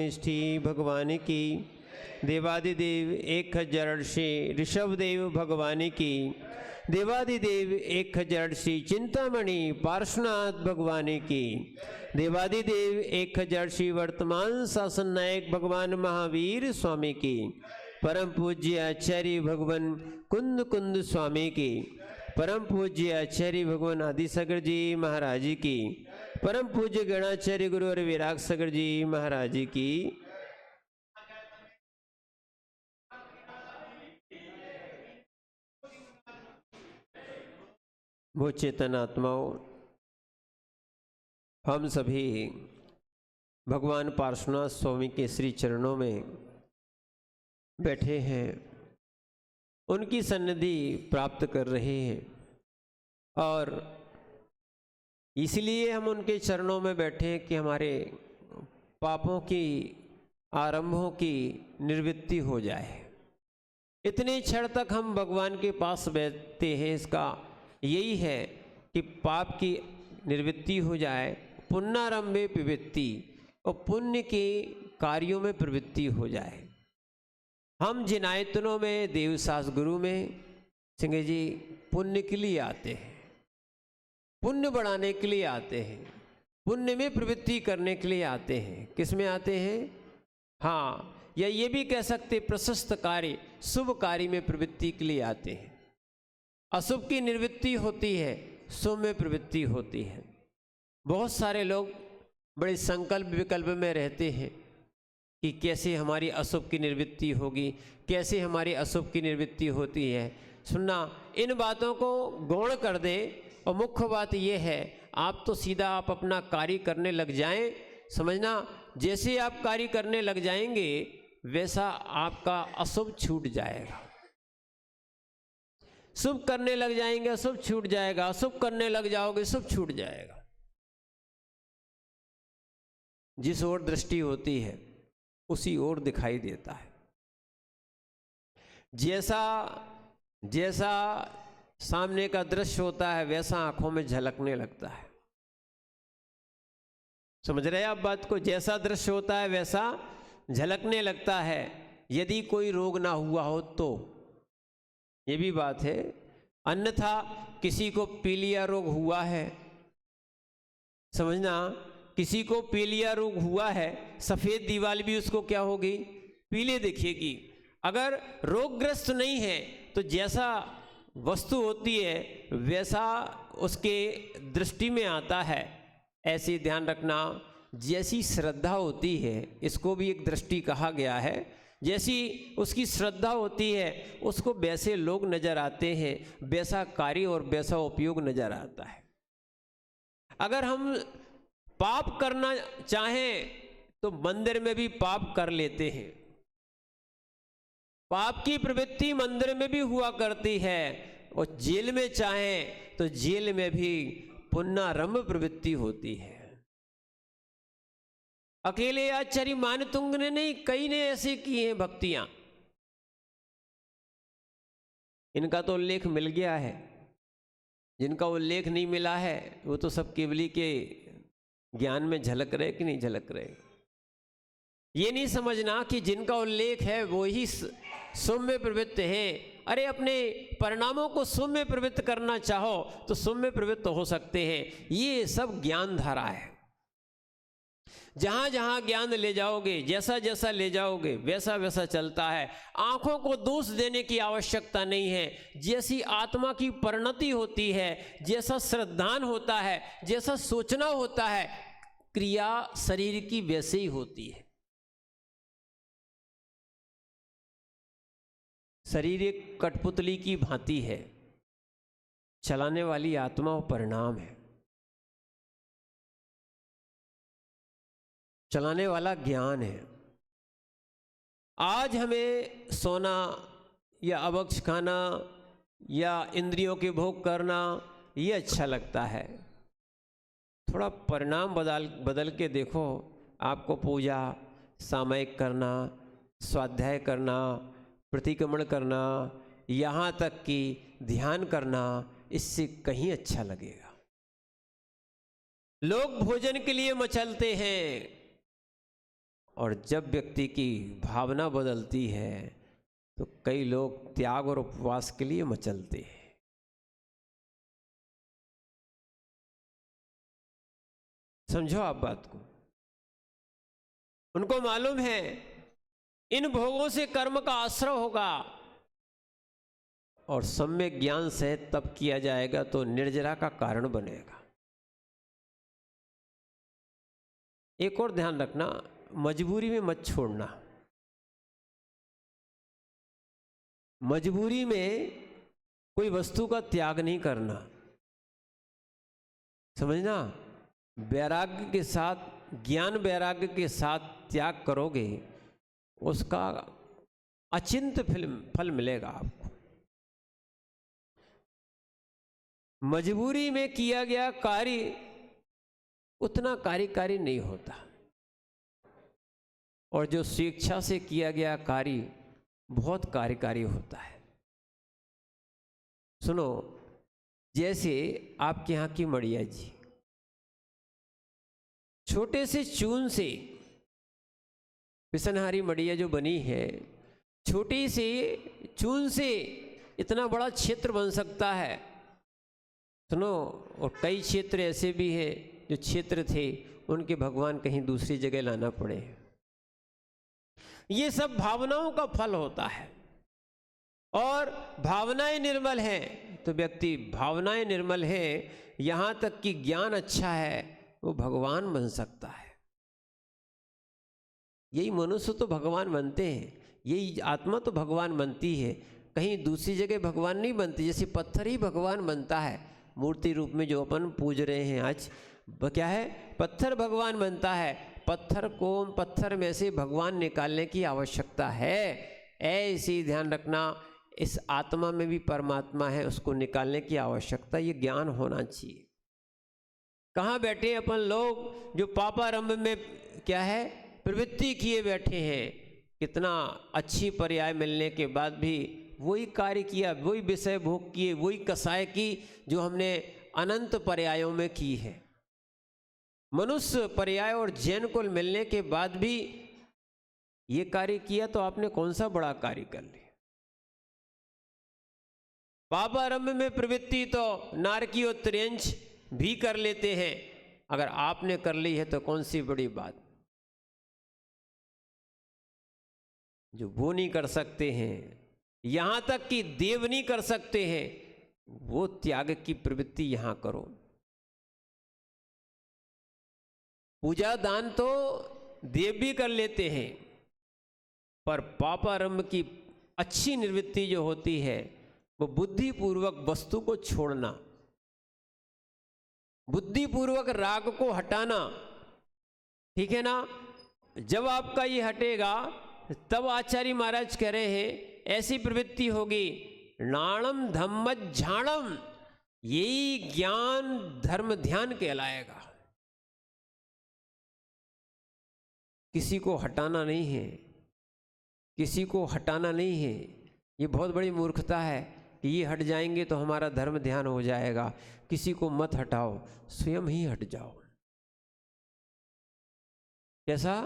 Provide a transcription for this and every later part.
निष्ठी भगवान की, देवादिदेव 1000 श्री ऋषभदेव भगवान की, देवादिदेव 1000 श्री चिंतामणि पार्श्वनाथ भगवान की, देवादिदेव 1000 श्री वर्तमान शासन नायक भगवान महावीर स्वामी की, परम पूज्य आचार्य भगवान कुंद कुंद स्वामी की, परम पूज्य आचार्य भगवान आदिसागर जी महाराज की, परम पूज्य गणाचार्य गुरु और विराग सागर जी महाराज की, वो चेतन आत्माओं, हम सभी भगवान पार्श्वनाथ स्वामी के श्री चरणों में बैठे हैं, उनकी सन्निधि प्राप्त कर रहे हैं और इसलिए हम उनके चरणों में बैठे हैं कि हमारे पापों की आरंभों की निवृत्ति हो जाए। इतने क्षण तक हम भगवान के पास बैठते हैं, इसका यही है कि पाप की निवृत्ति हो जाए, पुण्यारंभे प्रवृत्ति, और पुण्य के कार्यों में प्रवृत्ति हो जाए। हम जिन आयतनों में देवसास गुरु में सिंह जी पुण्य के लिए आते हैं, पुण्य बढ़ाने के लिए आते हैं, पुण्य में प्रवृत्ति करने के लिए आते हैं। किस में आते हैं? हाँ, या ये भी कह सकते प्रशस्त कार्य, शुभ कार्य में प्रवृत्ति के लिए आते हैं। अशुभ की निवृत्ति होती है, शुभ में प्रवृत्ति होती है। बहुत सारे लोग बड़े संकल्प विकल्प में रहते हैं कि कैसे हमारी अशुभ की निवृत्ति होगी, कैसे हमारी अशुभ की निवृत्ति होती है। सुनना, इन बातों को गौण कर दें और मुख्य बात यह है, आप तो सीधा आप अपना कार्य करने लग जाएं। समझना, जैसे आप कार्य करने लग जाएंगे वैसा आपका अशुभ छूट जाएगा। शुभ करने लग जाएंगे, अशुभ छूट जाएगा, अशुभ करने लग जाओगे, शुभ छूट जाएगा। जिस ओर दृष्टि होती है उसी ओर दिखाई देता है। जैसा जैसा सामने का दृश्य होता है वैसा आंखों में झलकने लगता है। समझ रहे हैं आप बात को? जैसा दृश्य होता है वैसा झलकने लगता है। यदि कोई रोग ना हुआ हो तो ये भी बात है, अन्यथा किसी को पीलिया रोग हुआ है, समझना, किसी को पीलिया रोग हुआ है, सफेद दीवार भी उसको क्या होगी? पीले दिखेगी। अगर रोगग्रस्त नहीं है तो जैसा वस्तु होती है वैसा उसके दृष्टि में आता है। ऐसे ध्यान रखना, जैसी श्रद्धा होती है, इसको भी एक दृष्टि कहा गया है, जैसी उसकी श्रद्धा होती है उसको वैसे लोग नजर आते हैं, वैसा कार्य और वैसा उपयोग नजर आता है। अगर हम पाप करना चाहें तो मंदिर में भी पाप कर लेते हैं। पाप की प्रवृत्ति मंदिर में भी हुआ करती है, और जेल में चाहें तो जेल में भी पुण्यारंभ प्रवृत्ति होती है। अकेले आचार्य मानतुंग ने नहीं, कई ने ऐसे किए हैं भक्तियां। इनका तो उल्लेख मिल गया है, जिनका उल्लेख नहीं मिला है वो तो सब केवली के ज्ञान में झलक रहे कि नहीं झलक रहे। ये नहीं समझना कि जिनका उल्लेख है वो ही शुभ में प्रवृत्त है। अरे अपने परिणामों को शुभ में प्रवृत्त करना चाहो तो शुभ में प्रवृत्त हो सकते हैं। ये सब ज्ञान धारा है। जहां जहां ज्ञान ले जाओगे, जैसा जैसा ले जाओगे वैसा वैसा चलता है। आंखों को दोष देने की आवश्यकता नहीं है। जैसी आत्मा की परिणति होती है, जैसा श्रद्धान होता है, जैसा सोचना होता है, क्रिया शरीर की वैसे ही होती है। शरीर एक कठपुतली की भांति है, चलाने वाली आत्मा और परिणाम है, चलाने वाला ज्ञान है। आज हमें सोना या अभक्ष खाना या इंद्रियों के भोग करना ये अच्छा लगता है। थोड़ा परिणाम बदल के देखो। आपको पूजा सामयिक करना, स्वाध्याय करना, प्रतिक्रमण करना, यहाँ तक कि ध्यान करना, इससे कहीं अच्छा लगेगा। लोग भोजन के लिए मचलते हैं और जब व्यक्ति की भावना बदलती है तो कई लोग त्याग और उपवास के लिए मचलते हैं। समझो आप बात को। उनको मालूम है इन भोगों से कर्म का आश्रय होगा और सम्यक ज्ञान से तप किया जाएगा तो निर्जरा का कारण बनेगा। एक और ध्यान रखना, मजबूरी में मत छोड़ना। मजबूरी में कोई वस्तु का त्याग नहीं करना, समझना। वैराग्य के साथ, ज्ञान वैराग्य के साथ त्याग करोगे, उसका अचिंत्य फल मिलेगा आपको। मजबूरी में किया गया कार्य उतना कार्यकारी नहीं होता, और जो स्वेच्छा से किया गया कार्य बहुत कार्यकारी होता है। सुनो, जैसे आपके यहाँ की मड़िया जी छोटे से चून से, पिसनहारी मड़िया जो बनी है, छोटी से चून से इतना बड़ा क्षेत्र बन सकता है। सुनो, और कई क्षेत्र ऐसे भी हैं जो क्षेत्र थे उनके भगवान कहीं दूसरी जगह लाना पड़े। ये सब भावनाओं का फल होता है, और भावनाएं निर्मल हैं तो व्यक्ति, भावनाएं निर्मल है, यहाँ तक कि ज्ञान अच्छा है, वो भगवान बन सकता है। यही मनुष्य तो भगवान बनते हैं, यही आत्मा तो भगवान बनती है, कहीं दूसरी जगह भगवान नहीं बनती। जैसे पत्थर ही भगवान बनता है, मूर्ति रूप में जो अपन पूज रहे हैं आज, क्या है, पत्थर भगवान बनता है। पत्थर को, पत्थर में से भगवान निकालने की आवश्यकता है। ऐसे ध्यान रखना, इस आत्मा में भी परमात्मा है, उसको निकालने की आवश्यकता, ये ज्ञान होना चाहिए। कहाँ बैठे अपन लोग जो पापारंभ में क्या है, प्रवृत्ति किए बैठे हैं। कितना अच्छी पर्याय मिलने के बाद भी वही कार्य किया, वही विषय भोग किए, वही कसाय की जो हमने अनंत पर्यायों में की है। मनुष्य पर्याय और जैन कुल मिलने के बाद भी ये कार्य किया तो आपने कौन सा बड़ा कार्य कर लिया। पापारंभ में प्रवृत्ति तो नारकी और त्रियंच भी कर लेते हैं, अगर आपने कर ली है तो कौन सी बड़ी बात। जो वो नहीं कर सकते हैं, यहां तक कि देव नहीं कर सकते हैं, वो त्याग की प्रवृत्ति यहां करो। पूजा दान तो देव भी कर लेते हैं, पर पापारंभ की अच्छी निवृत्ति जो होती है वो बुद्धिपूर्वक वस्तु को छोड़ना, बुद्धिपूर्वक राग को हटाना, ठीक है ना। जब आपका ये हटेगा तब आचार्य महाराज कह रहे हैं ऐसी प्रवृत्ति होगी, नाणम धम्म झाणम, यही ज्ञान धर्म ध्यान कहलाएगा। किसी को हटाना नहीं है, किसी को हटाना नहीं है। ये बहुत बड़ी मूर्खता है कि ये हट जाएंगे तो हमारा धर्म ध्यान हो जाएगा। किसी को मत हटाओ, स्वयं ही हट जाओ। कैसा?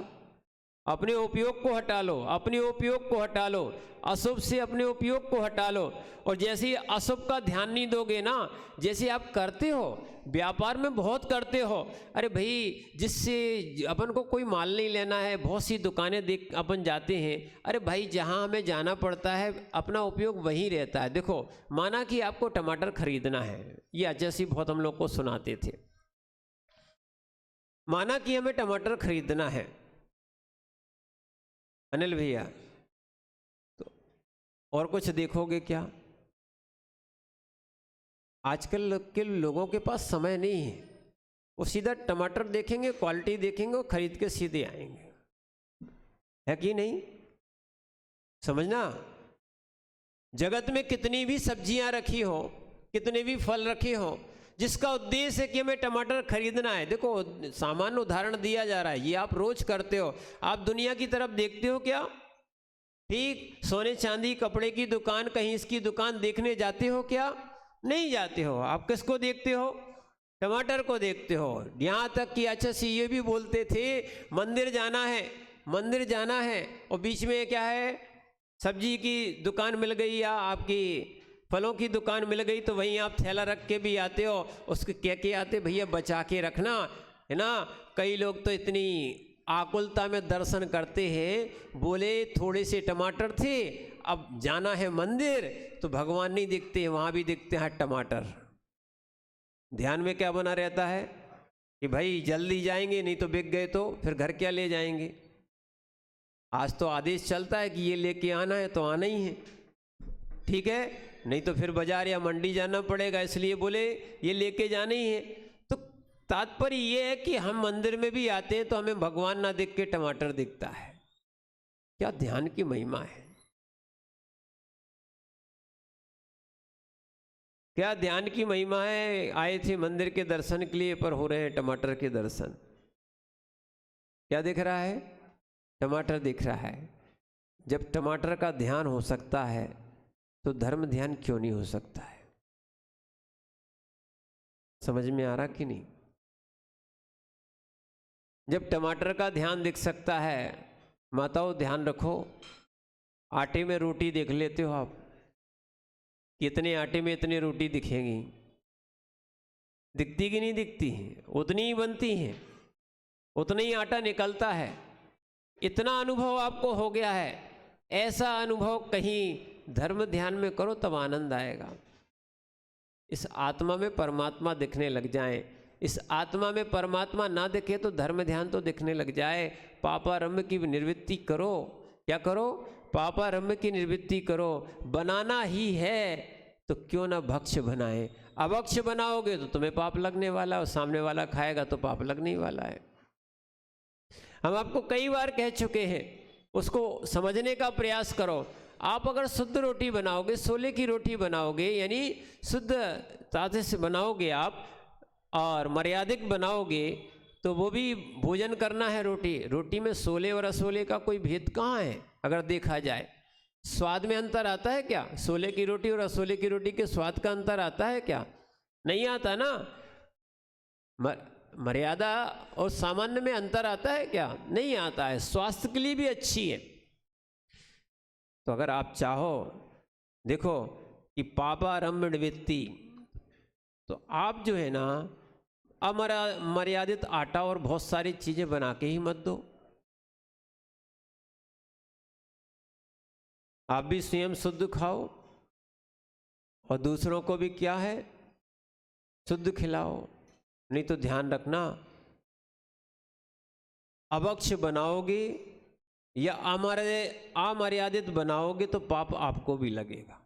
अपने उपयोग को हटा लो, अपने उपयोग को हटा लो, अशुभ से अपने उपयोग को हटा लो। और जैसे ही अशुभ का ध्यान नहीं दोगे ना, जैसे आप करते हो व्यापार में, बहुत करते हो, अरे भाई जिससे अपन को कोई माल नहीं लेना है, बहुत सी दुकानें देख अपन जाते हैं, अरे भाई जहां हमें जाना पड़ता है अपना उपयोग वहीं रहता है। देखो, माना कि आपको टमाटर खरीदना है, ये जैसे बहुत हम लोग को सुनाते थे, माना कि हमें टमाटर खरीदना है अनिल भैया, तो और कुछ देखोगे क्या? आजकल के लोगों के पास समय नहीं है, वो सीधा टमाटर देखेंगे, क्वालिटी देखेंगे, और खरीद के सीधे आएंगे, है कि नहीं? समझना, जगत में कितनी भी सब्जियां रखी हो, कितने भी फल रखे हो, जिसका उद्देश्य है कि हमें टमाटर खरीदना है। देखो, सामान्य उदाहरण दिया जा रहा है, ये आप रोज करते हो। आप दुनिया की तरफ देखते हो क्या? ठीक, सोने चांदी कपड़े की दुकान, कहीं इसकी दुकान देखने जाते हो क्या? नहीं जाते हो। आप किसको देखते हो? टमाटर को देखते हो। यहाँ तक कि अच्छा सी ये भी बोलते थे, मंदिर जाना है मंदिर जाना है और बीच में क्या है, सब्जी की दुकान मिल गई या आपकी फलों की दुकान मिल गई, तो वहीं आप थैला रख के भी आते हो, उसके कह के आते भैया बचा के रखना, है ना। कई लोग तो इतनी आकुलता में दर्शन करते हैं, बोले थोड़े से टमाटर थे, अब जाना है मंदिर तो भगवान नहीं दिखते, वहाँ भी दिखते हैं टमाटर। ध्यान में क्या बना रहता है कि भाई जल्दी जाएंगे, नहीं तो बिक गए तो फिर घर क्या ले जाएंगे। आज तो आदेश चलता है कि ये लेके आना है तो आना ही है, ठीक है, नहीं तो फिर बाजार या मंडी जाना पड़ेगा, इसलिए बोले ये लेके जाना ही है। तो तात्पर्य ये है कि हम मंदिर में भी आते हैं तो हमें भगवान ना दिख के टमाटर दिखता है। क्या ध्यान की महिमा है, क्या ध्यान की महिमा है। आए थे मंदिर के दर्शन के लिए, पर हो रहे हैं टमाटर के दर्शन। क्या दिख रहा है, टमाटर दिख रहा है। जब टमाटर का ध्यान हो सकता है तो धर्म ध्यान क्यों नहीं हो सकता है। समझ में आ रहा कि नहीं। जब टमाटर का ध्यान दिख सकता है, माताओं ध्यान रखो, आटे में रोटी देख लेते हो आप, कितने आटे में इतनी रोटी दिखेंगी, दिखती कि नहीं दिखती है, उतनी ही बनती हैं, उतना ही आटा निकलता है। इतना अनुभव आपको हो गया है, ऐसा अनुभव कहीं धर्म ध्यान में करो तब आनंद आएगा। इस आत्मा में परमात्मा दिखने लग जाए, इस आत्मा में परमात्मा ना दिखे तो धर्म ध्यान तो दिखने लग जाए। पापारम्भ की निवृत्ति करो, क्या करो, पापारम्भ की निवृत्ति करो। बनाना ही है तो क्यों ना भक्ष्य बनाए। अभक्ष्य बनाओगे तो तुम्हें पाप लगने वाला, और सामने वाला खाएगा तो पाप लगने ही वाला है। हम आपको कई बार कह चुके हैं, उसको समझने का प्रयास करो। आप अगर शुद्ध रोटी बनाओगे, सोले की रोटी बनाओगे, यानी शुद्ध ताजे से बनाओगे आप, और मर्यादित बनाओगे, तो वो भी भोजन करना है। रोटी में सोले और असोले का कोई भेद कहाँ है। अगर देखा जाए स्वाद में अंतर आता है क्या, सोले की रोटी और असोले की रोटी के स्वाद का अंतर आता है क्या, नहीं आता ना। मर्यादा और सामान्य में अंतर आता है क्या, नहीं आता है। स्वास्थ्य के लिए भी अच्छी है। तो अगर आप चाहो, देखो कि पापारम्भ निवृत्ति, तो आप जो है ना मर्यादित आटा और बहुत सारी चीजें बना के ही मत दो। आप भी स्वयं शुद्ध खाओ और दूसरों को भी क्या है, शुद्ध खिलाओ। नहीं तो ध्यान रखना, अभक्ष्य बनाओगे या अमर्यादित बनाओगे तो पाप आपको भी लगेगा।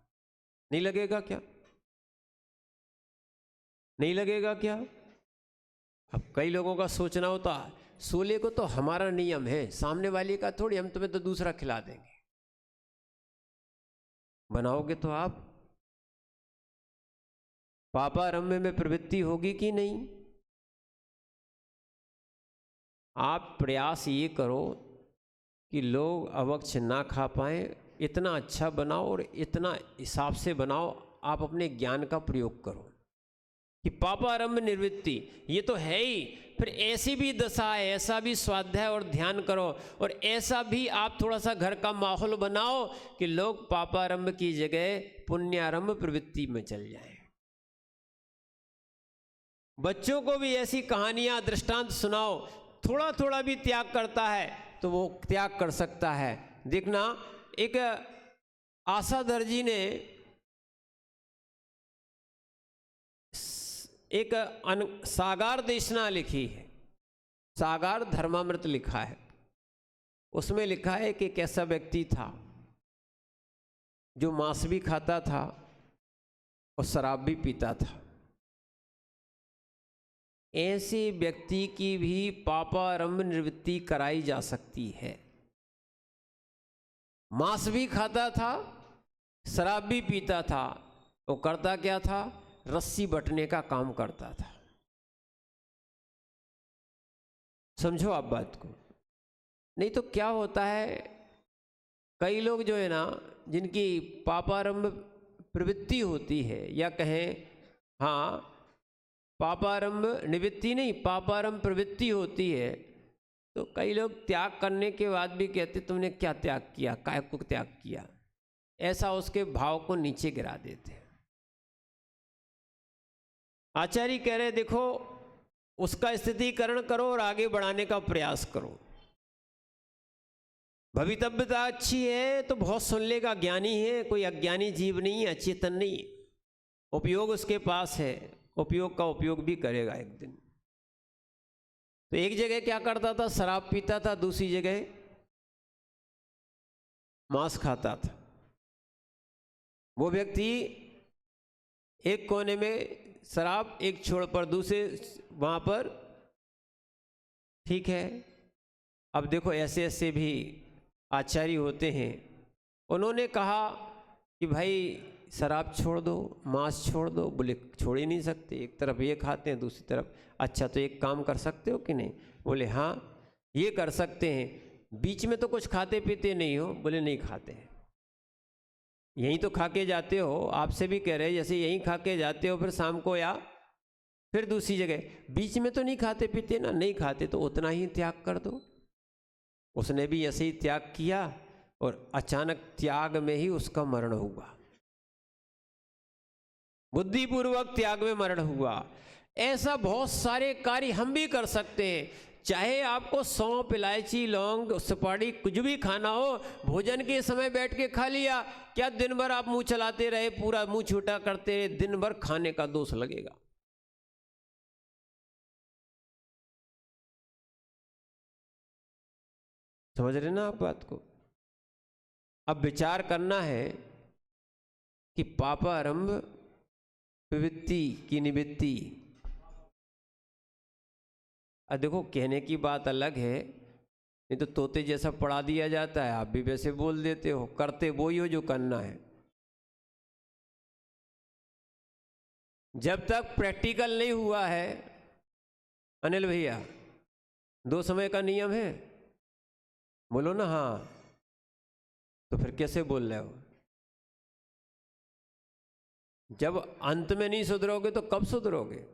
नहीं लगेगा क्या, नहीं लगेगा क्या। अब कई लोगों का सोचना होता है, सोले को तो हमारा नियम है, सामने वाले का थोड़ी, हम तुम्हें तो दूसरा खिला देंगे। बनाओगे तो आप पापारम्भ में प्रवृत्ति होगी कि नहीं। आप प्रयास ये करो कि लोग अभक्ष्य ना खा पाए, इतना अच्छा बनाओ और इतना हिसाब से बनाओ। आप अपने ज्ञान का प्रयोग करो कि पापारम्भ निवृत्ति ये तो है ही, फिर ऐसी भी दशा है, ऐसा भी स्वाध्याय और ध्यान करो, और ऐसा भी आप थोड़ा सा घर का माहौल बनाओ कि लोग पापारम्भ की जगह पुण्यारंभ प्रवृत्ति में चल जाएं। बच्चों को भी ऐसी कहानियां दृष्टांत सुनाओ, थोड़ा थोड़ा भी त्याग करता है तो वो त्याग कर सकता है। देखना, एक आशा दर्जी ने एक सागार देशना लिखी है, सागार धर्मामृत लिखा है। उसमें लिखा है कि एक ऐसा व्यक्ति था जो मांस भी खाता था और शराब भी पीता था। ऐसे व्यक्ति की भी पापारंभ निवृत्ति कराई जा सकती है। मांस भी खाता था, शराब भी पीता था, वो करता क्या था, रस्सी बटने का काम करता था। समझो आप बात को। नहीं तो क्या होता है, कई लोग जो है ना, जिनकी पापारंभ प्रवृत्ति होती है, या कहें हाँ पापारंभ निवृत्ति नहीं, पापारंभ प्रवृत्ति होती है, तो कई लोग त्याग करने के बाद भी कहते तुमने क्या त्याग किया, काय को त्याग किया, ऐसा उसके भाव को नीचे गिरा देते हैं। आचार्य कह रहे देखो उसका स्थितिकरण करो और आगे बढ़ाने का प्रयास करो। भवितव्यता अच्छी है तो बहुत सुन लेगा, ज्ञानी है, कोई अज्ञानी जीव नहीं है, अचेतन नहीं है, उपयोग उसके पास है, उपयोग का उपयोग भी करेगा एक दिन। तो एक जगह क्या करता था, शराब पीता था, दूसरी जगह मांस खाता था। वो व्यक्ति एक कोने में शराब, एक छोड़ पर दूसरे वहाँ पर, ठीक है। अब देखो ऐसे ऐसे भी आचार्य होते हैं, उन्होंने कहा कि भाई शराब छोड़ दो, मांस छोड़ दो। बोले छोड़ ही नहीं सकते, एक तरफ ये खाते हैं दूसरी तरफ। अच्छा तो एक काम कर सकते हो कि नहीं? बोले हाँ ये कर सकते हैं, बीच में तो कुछ खाते पीते नहीं हो? बोले नहीं खाते हैं। यहीं तो खा के जाते हो, आपसे भी कह रहे हैं जैसे यहीं खा के जाते हो, फिर शाम को या फिर दूसरी जगह, बीच में तो नहीं खाते पीते ना? नहीं खाते तो उतना ही त्याग कर दो। उसने भी ऐसे ही त्याग किया और अचानक त्याग में ही उसका मरण हुआ, बुद्धिपूर्वक त्याग में मरण हुआ। ऐसा बहुत सारे कार्य हम भी कर सकते हैं। चाहे आपको सौंफ, इलायची, लौंग, सुपारी कुछ भी खाना हो, भोजन के समय बैठ के खा लिया, क्या दिन भर आप मुंह चलाते रहे, पूरा मुंह छोटा करते रहे, दिन भर खाने का दोष लगेगा। समझ रहे ना आप बात को? अब विचार करना है कि पापारंभ प्रवृत्ति की निवृत्ति। अब देखो कहने की बात अलग है, नहीं तो तोते जैसा पढ़ा दिया जाता है, आप भी वैसे बोल देते हो, करते वो ही हो जो करना है। जब तक प्रैक्टिकल नहीं हुआ है, अनिल भैया, 2 समय का नियम है, बोलो ना हाँ, तो फिर कैसे बोल रहे हो? जब अंत में नहीं सुधरोगे तो कब सुधरोगे?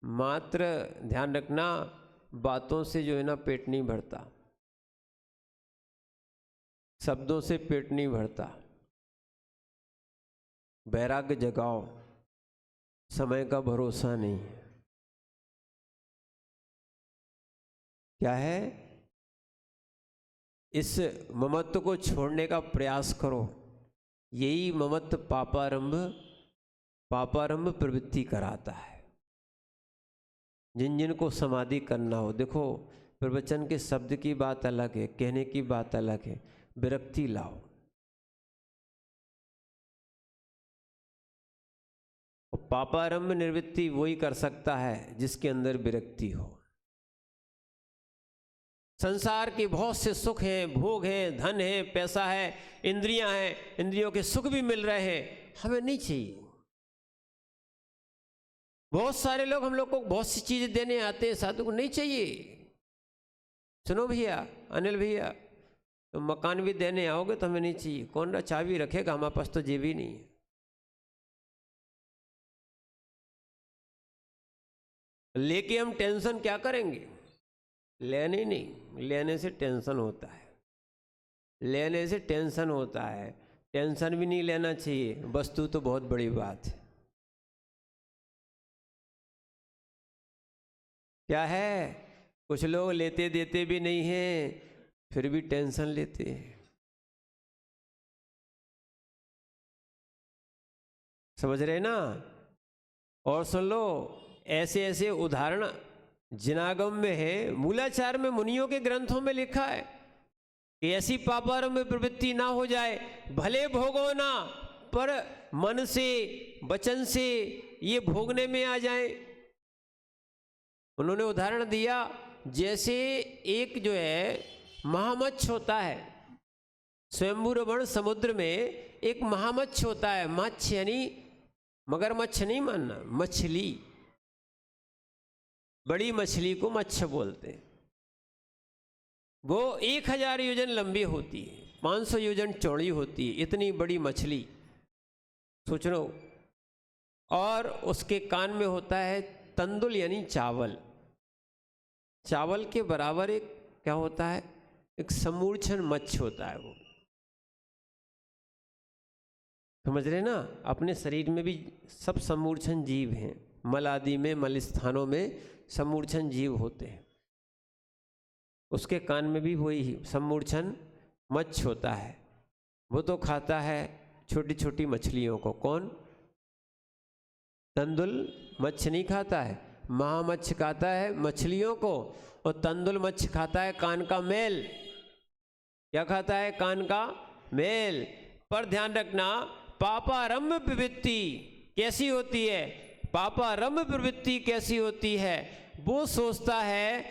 मात्र ध्यान रखना, बातों से जो है ना पेट नहीं भरता, शब्दों से पेट नहीं भरता। वैराग्य जगाओ, समय का भरोसा नहीं है। क्या है? इस ममत्व को छोड़ने का प्रयास करो। यही ममत्व पापारंभ प्रवृत्ति कराता है। जिन जिन को समाधि करना हो, देखो प्रवचन के शब्द की बात अलग है, कहने की बात अलग है, विरक्ति लाओ। और पापारंभ निवृत्ति वही कर सकता है जिसके अंदर विरक्ति हो। संसार के बहुत से सुख हैं, भोग हैं, धन है, पैसा है, इंद्रियां हैं, इंद्रियों के सुख भी मिल रहे हैं, हमें नहीं चाहिए। बहुत सारे लोग हम लोग को बहुत सी चीजें देने आते हैं, साधु को नहीं चाहिए। सुनो भैया, अनिल भैया, तो मकान भी देने आओगे तो हमें नहीं चाहिए। कौन ना चाबी रखेगा, हमारे पास तो जेब ही नहीं है। लेके हम टेंशन क्या करेंगे? लेने नहीं, लेने से टेंशन होता है, लेने से टेंशन होता है। टेंशन भी नहीं लेना चाहिए, वस्तु तो बहुत बड़ी बात है। क्या है, कुछ लोग लेते देते भी नहीं हैं, फिर भी टेंशन लेते हैं। समझ रहे ना? और सुन लो, ऐसे ऐसे उदाहरण जिनागम में है, मूलाचार में, मुनियों के ग्रंथों में लिखा है कि ऐसी पापारंभ प्रवृत्ति ना हो जाए, भले भोगो ना, पर मन से, वचन से ये भोगने में आ जाए। उन्होंने उदाहरण दिया, जैसे एक जो है महामच्छ होता है, स्वयंभू रमण समुद्र में एक महामच्छ होता है। मच्छ यानी मगरमच्छ नहीं मानना, मछली, बड़ी मछली को मच्छ बोलते हैं। वो 1000 योजन लंबी होती है, 500 योजन चौड़ी होती है, इतनी बड़ी मछली, सोच लो। और उसके कान में होता है तंदुल यानी चावल, चावल के बराबर एक क्या होता है, एक समूर्छन मच्छ होता है। वो समझ रहे ना, अपने शरीर में भी सब समूर्छन जीव हैं, मल आदि में, मल स्थानों में समूर्छन जीव होते हैं। उसके कान में भी वही समूर्छन मच्छ होता है। वो तो खाता है छोटी छोटी मछलियों को। कौन? तंदुल मच्छ नहीं खाता है, महामच्छ खाता है मछलियों को, और तंदुल मच्छ खाता है कान का मेल। क्या खाता है? कान का मेल। पर ध्यान रखना, पापारंभ प्रवृत्ति कैसी होती है? पापारंभ प्रवृत्ति कैसी होती है? वो सोचता है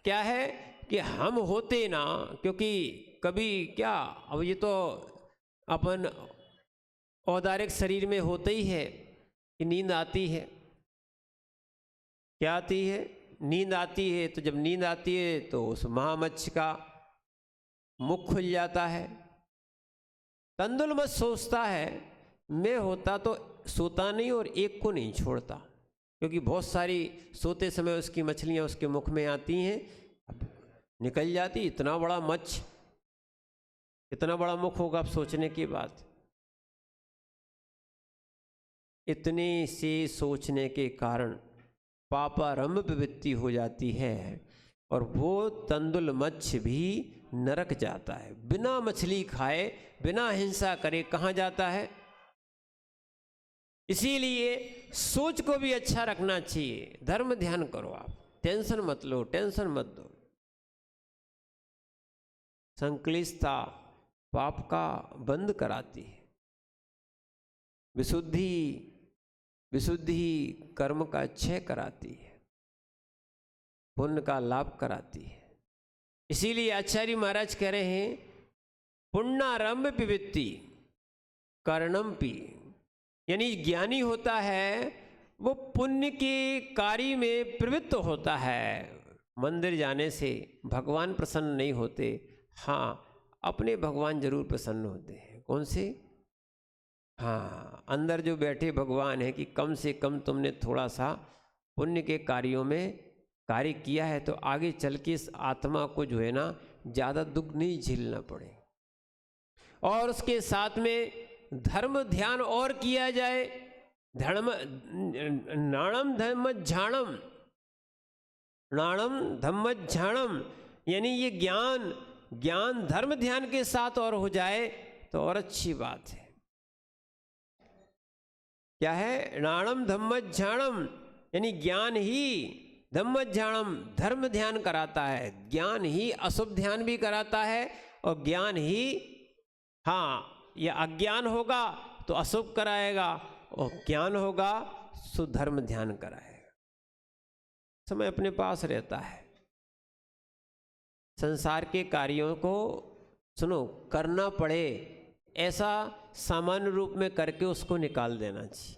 क्या है कि हम होते ना, क्योंकि कभी क्या, अब ये तो अपन औदारिक शरीर में होते ही है कि नींद आती है। क्या आती है? नींद आती है। तो जब नींद आती है तो उस महामच्छ का मुख खुल जाता है। तंदुल मत सोचता है मैं होता तो सोता नहीं और एक को नहीं छोड़ता, क्योंकि बहुत सारी सोते समय उसकी मछलियां उसके मुख में आती हैं, निकल जाती। इतना बड़ा मच्छ, इतना बड़ा मुख होगा, आप सोचने की बात। इतने से सोचने के कारण पापारंभ प्रवृत्ति हो जाती है और वो तंदुल मच्छ भी नरक जाता है। बिना मछली खाए, बिना हिंसा करे कहाँ जाता है? इसीलिए सोच को भी अच्छा रखना चाहिए। धर्म ध्यान करो, आप टेंशन मत लो, टेंशन मत दो। संक्लिष्टता पाप का बंद कराती है, विशुद्धि कर्म का क्षय कराती है, पुण्य का लाभ कराती है। इसीलिए आचार्य महाराज कह रहे हैं, पुण्यारंभ प्रवृत्ति कर्णमपि, यानी ज्ञानी होता है वो पुण्य के कार्य में प्रवृत्त होता है। मंदिर जाने से भगवान प्रसन्न नहीं होते, हाँ अपने भगवान जरूर प्रसन्न होते हैं। कौन से? हाँ, अंदर जो बैठे भगवान है कि कम से कम तुमने थोड़ा सा पुण्य के कार्यों में कार्य किया है तो आगे चल के इस आत्मा को जो है ना ज़्यादा दुख नहीं झेलना पड़े। और उसके साथ में धर्म ध्यान और किया जाए। धर्म नाणम धम्म झाणम, नाणम धम्म झाणम, यानी ये ज्ञान धर्म ध्यान के साथ और हो जाए तो और अच्छी बात है। क्या है? नाणम धम्म झाणम, यानी ज्ञान ही धम्म झाणम, धर्म ध्यान कराता है। ज्ञान ही अशुभ ध्यान भी कराता है, और ज्ञान ही, हाँ या अज्ञान होगा तो अशुभ कराएगा, और ज्ञान होगा तो धर्म ध्यान कराएगा। समय अपने पास रहता है। संसार के कार्यों को सुनो, करना पड़े ऐसा सामान्य रूप में करके उसको निकाल देना चाहिए।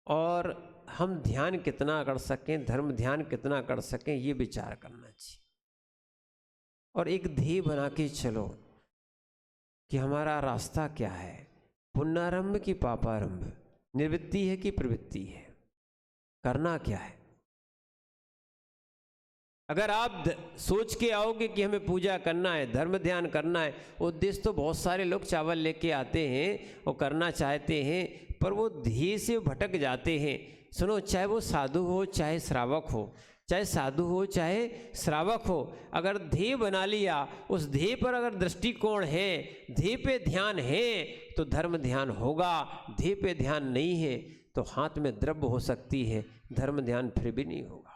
और हम ध्यान कितना कर सकें, धर्म ध्यान कितना कर सकें, ये विचार करना चाहिए। और एक ध्येय बना के चलो कि हमारा रास्ता क्या है, पुण्यारंभ की पापारंभ, निवृत्ति है कि प्रवृत्ति है, करना क्या है। अगर आप सोच के आओगे कि हमें पूजा करना है, धर्म ध्यान करना है, उद्देश्य तो बहुत सारे लोग चावल लेके आते हैं और करना चाहते हैं, पर वो ध्येय से भटक जाते हैं। सुनो, चाहे वो साधु हो चाहे श्रावक हो, चाहे साधु हो चाहे श्रावक हो, अगर ध्येय बना लिया, उस ध्येय पर अगर दृष्टिकोण है, ध्येय पे ध्यान है तो धर्म ध्यान होगा। ध्येय पे ध्यान नहीं है तो हाथ में द्रव्य हो सकती है, धर्म ध्यान फिर भी नहीं होगा।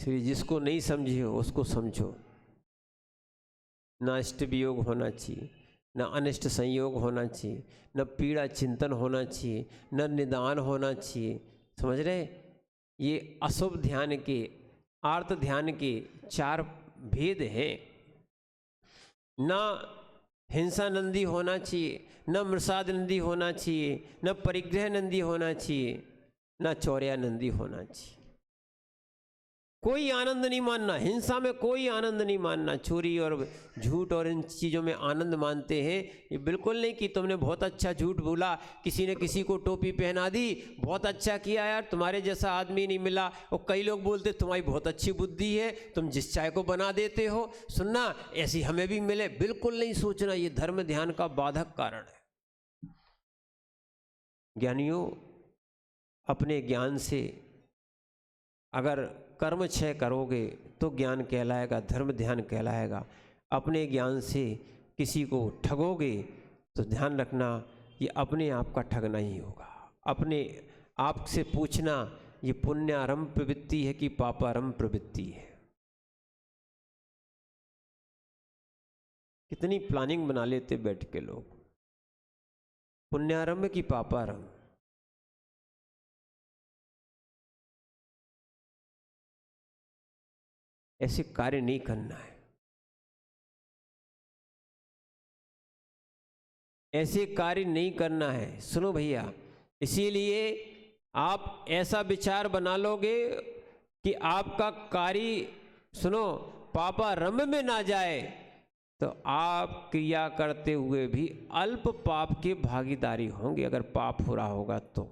जिसको नहीं समझे हो उसको समझो। ना इष्ट वियोग होना चाहिए, न अनिष्ट संयोग होना चाहिए, न पीड़ा चिंतन होना चाहिए, न निदान होना चाहिए। समझ रहे? ये अशुभ ध्यान के, आर्त ध्यान के 4 भेद हैं। न हिंसा नंदी होना चाहिए, न मृषाद नंदी होना चाहिए, न परिग्रह नंदी होना चाहिए, न चौर्या नंदी होना चाहिए। कोई आनंद नहीं मानना, हिंसा में कोई आनंद नहीं मानना। चोरी और झूठ और इन चीज़ों में आनंद मानते हैं, ये बिल्कुल नहीं कि तुमने बहुत अच्छा झूठ बोला, किसी ने किसी को टोपी पहना दी, बहुत अच्छा किया यार, तुम्हारे जैसा आदमी नहीं मिला। और कई लोग बोलते तुम्हारी बहुत अच्छी बुद्धि है, तुम जिस चाय को बना देते हो, सुनना ऐसी हमें भी मिले। बिल्कुल नहीं सोचना, ये धर्म ध्यान का बाधक कारण है। ज्ञानियों, अपने ज्ञान से अगर कर्म क्षय करोगे तो ज्ञान कहलाएगा, धर्म ध्यान कहलाएगा। अपने ज्ञान से किसी को ठगोगे तो ध्यान रखना ये अपने आप का ठगना ही होगा। अपने आप से पूछना ये पुण्यारंभ प्रवृत्ति है कि पापारंभ प्रवृत्ति है। कितनी प्लानिंग बना लेते बैठ के लोग, पुण्यारंभ की पापारंभ। ऐसे कार्य नहीं करना है, ऐसे कार्य नहीं करना है। सुनो भैया, इसीलिए आप ऐसा विचार बना लोगे कि आपका कार्य, सुनो, पापारंभ में ना जाए तो आप क्रिया करते हुए भी अल्प पाप के भागीदारी होंगे, अगर पाप हो रहा होगा तो।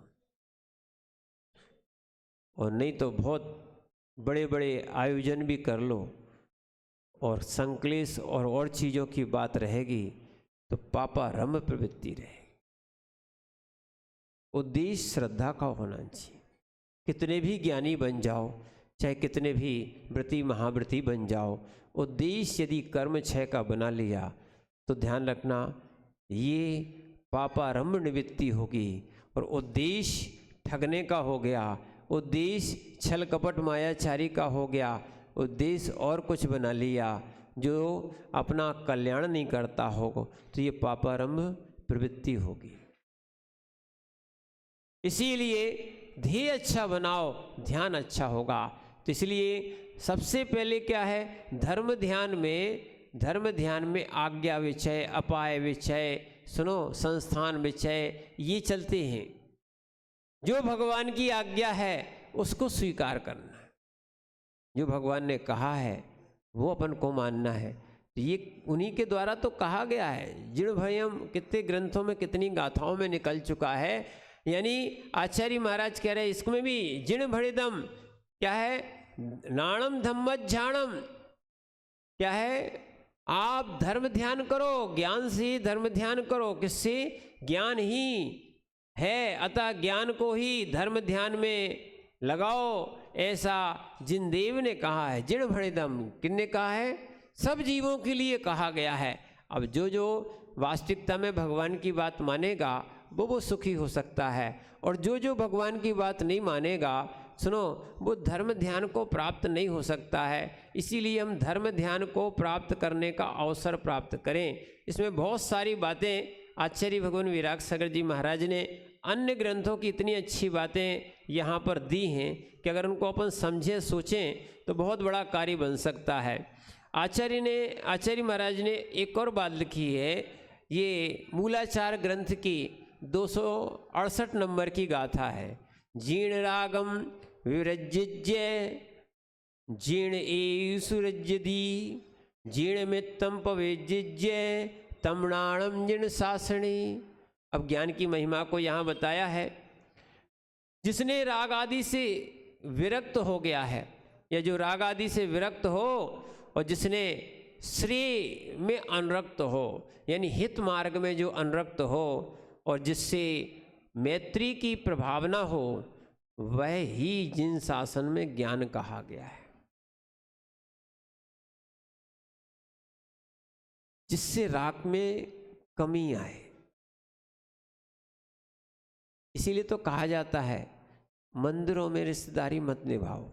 और नहीं तो बहुत बड़े बड़े आयोजन भी कर लो और संक्लेश और चीज़ों की बात रहेगी तो पापारंभ प्रवृत्ति रहेगी। उद्देश्य श्रद्धा का होना चाहिए। कितने भी ज्ञानी बन जाओ, चाहे कितने भी व्रती महाव्रती बन जाओ, उद्देश्य यदि कर्म क्षय का बना लिया तो ध्यान रखना ये पापारंभ निवृत्ति होगी। और उद्देश्य ठगने का हो गया, उद्देश्य छल कपट मायाचारी का हो गया, उद्देश्य और कुछ बना लिया जो अपना कल्याण नहीं करता हो, तो ये पापारंभ प्रवृत्ति होगी। इसीलिए ध्येय अच्छा बनाओ, ध्यान अच्छा होगा। तो इसलिए सबसे पहले क्या है, धर्म ध्यान में आज्ञा विचय, अपाय विचय, सुनो, संस्थान विचय, ये चलते हैं। जो भगवान की आज्ञा है उसको स्वीकार करना है, जो भगवान ने कहा है वो अपन को मानना है। ये उन्हीं के द्वारा तो कहा गया है। जिण भयम कितने ग्रंथों में, कितनी गाथाओं में निकल चुका है। यानी आचार्य महाराज कह रहे हैं इसमें भी जिण भड़िदम क्या है, नाणम धम्मज्झाणम क्या है, आप धर्म ध्यान करो, ज्ञान से धर्म ध्यान करो। किससे? ज्ञान ही है, अतः ज्ञान को ही धर्म ध्यान में लगाओ, ऐसा जिनदेव ने कहा है। जिण भड़िदम किसने कहा है? सब जीवों के लिए कहा गया है। अब जो वास्तविकता में भगवान की बात मानेगा वो सुखी हो सकता है, और जो भगवान की बात नहीं मानेगा, सुनो, वो धर्म ध्यान को प्राप्त नहीं हो सकता है। इसीलिए हम धर्म ध्यान को प्राप्त करने का अवसर प्राप्त करें। इसमें बहुत सारी बातें आचार्य भगवान विराग सागर जी महाराज ने अन्य ग्रंथों की इतनी अच्छी बातें यहाँ पर दी हैं कि अगर उनको अपन समझें सोचें तो बहुत बड़ा कार्य बन सकता है। आचार्य महाराज ने एक और बात लिखी है, ये मूलाचार ग्रंथ की 268 नंबर की गाथा है। जीर्ण रागम विरज्य जीर्ण एसुरज्यदी जीर्ण मित्तम पवेज्य तमणाणम जीर्ण शासनी। अब ज्ञान की महिमा को यहाँ बताया है। जिसने राग आदि से विरक्त हो गया है, या जो राग आदि से विरक्त हो, और जिसने श्रेय में अनुरक्त हो, यानी हित मार्ग में जो अनुरक्त हो, और जिससे मैत्री की प्रभावना हो, वह ही जिन शासन में ज्ञान कहा गया है। जिससे राग में कमी आए। इसीलिए तो कहा जाता है मंदिरों में रिश्तेदारी मत निभाओ।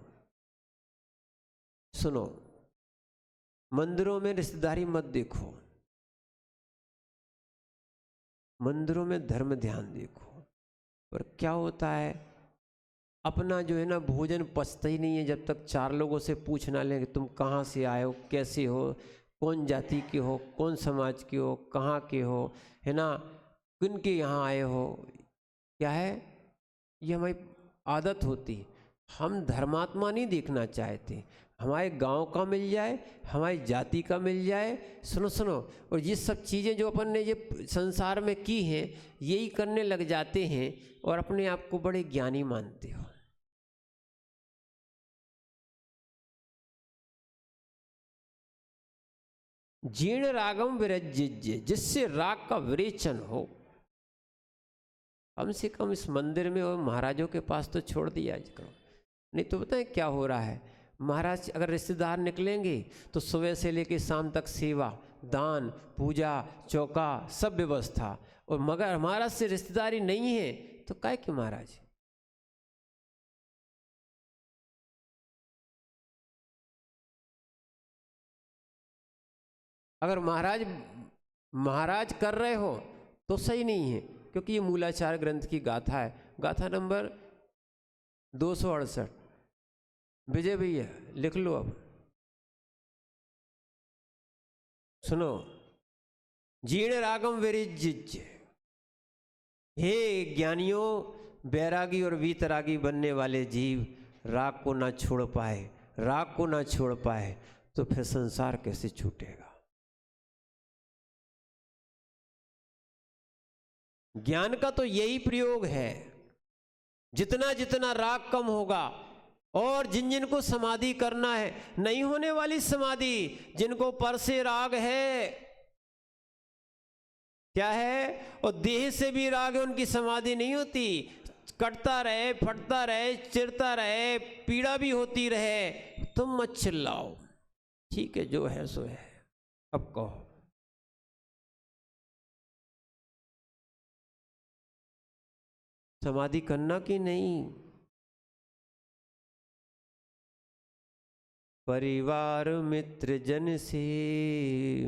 सुनो, मंदिरों में रिश्तेदारी मत देखो, मंदिरों में धर्म ध्यान देखो। पर क्या होता है, अपना जो है ना भोजन पचता ही नहीं है जब तक 4 लोगों से पूछ ना लें कि तुम कहाँ से आए हो, कैसे हो, कौन जाति के हो, कौन समाज के हो, कहाँ के हो, है ना, किन के यहाँ आए हो। क्या है, ये हमारी आदत होती है। हम धर्मात्मा नहीं देखना चाहते, हमारे गांव का मिल जाए, हमारी जाति का मिल जाए। सुनो सुनो, और ये सब चीज़ें जो अपन ने ये संसार में की हैं, यही करने लग जाते हैं और अपने आप को बड़े ज्ञानी मानते हो। जीर्ण रागम विरज्य, जिससे राग का विरेचन हो। कम से कम इस मंदिर में और महाराजों के पास तो छोड़ दिया करो, नहीं तो बताएं क्या हो रहा है। महाराज अगर रिश्तेदार निकलेंगे तो सुबह से लेकर शाम तक सेवा, दान, पूजा, चौका, सब व्यवस्था, और मगर महाराज से रिश्तेदारी नहीं है तो काय कि महाराज। अगर महाराज कर रहे हो तो सही नहीं है, क्योंकि ये मूलाचार ग्रंथ की गाथा है, गाथा नंबर 268। विजय भैया लिख लो। अब सुनो, जीर्ण रागम विरज्य, हे ज्ञानियों, बैरागी और वीतरागी बनने वाले जीव राग को ना छोड़ पाए, राग को ना छोड़ पाए तो फिर संसार कैसे छूटेगा। ज्ञान का तो यही प्रयोग है, जितना जितना राग कम होगा, और जिन जिन को समाधि करना है, नहीं होने वाली समाधि, जिनको पर से राग है, क्या है, और देह से भी राग है, उनकी समाधि नहीं होती। कटता रहे, फटता रहे, चिरता रहे, पीड़ा भी होती रहे, तुम मत चिल्लाओ, ठीक है जो है सो है। अब कहो, समाधि करना कि नहीं। परिवार मित्र जन से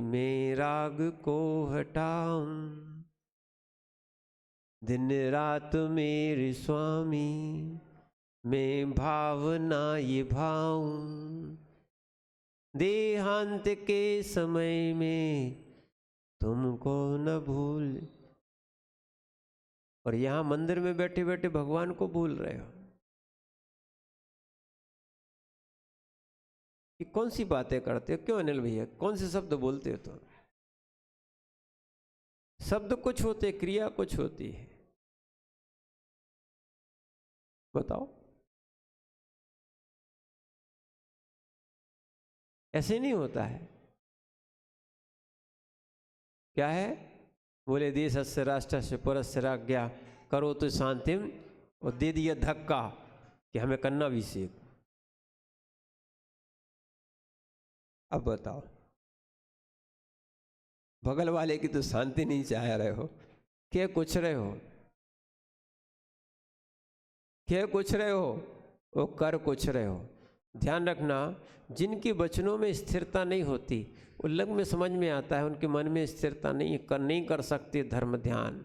मैं राग को हटाऊं, दिन रात मेरे स्वामी मैं भावना ये भाऊं, देहांत के समय में तुमको न भूल। और यहां मंदिर में बैठे बैठे भगवान को भूल रहे हो, कि कौन सी बातें करते हो। क्यों अनिल भैया, कौन से शब्द बोलते हो? तो शब्द कुछ होते, क्रिया कुछ होती है, बताओ। ऐसे नहीं होता है। क्या है, बोले देशस्य राष्ट्रस्य परस्य राज्ञा करो तो शांतिम, और दे दिया धक्का कि हमें करना भी सीख। अब बताओ, बगल वाले की तो शांति नहीं चाह रहे हो, क्या कुछ रहे हो, क्या कुछ रहे हो, वो कर कुछ रहे हो। ध्यान रखना, जिनके वचनों में स्थिरता नहीं होती, उल्लंघ में समझ में आता है, उनके मन में स्थिरता नहीं कर सकते धर्म ध्यान।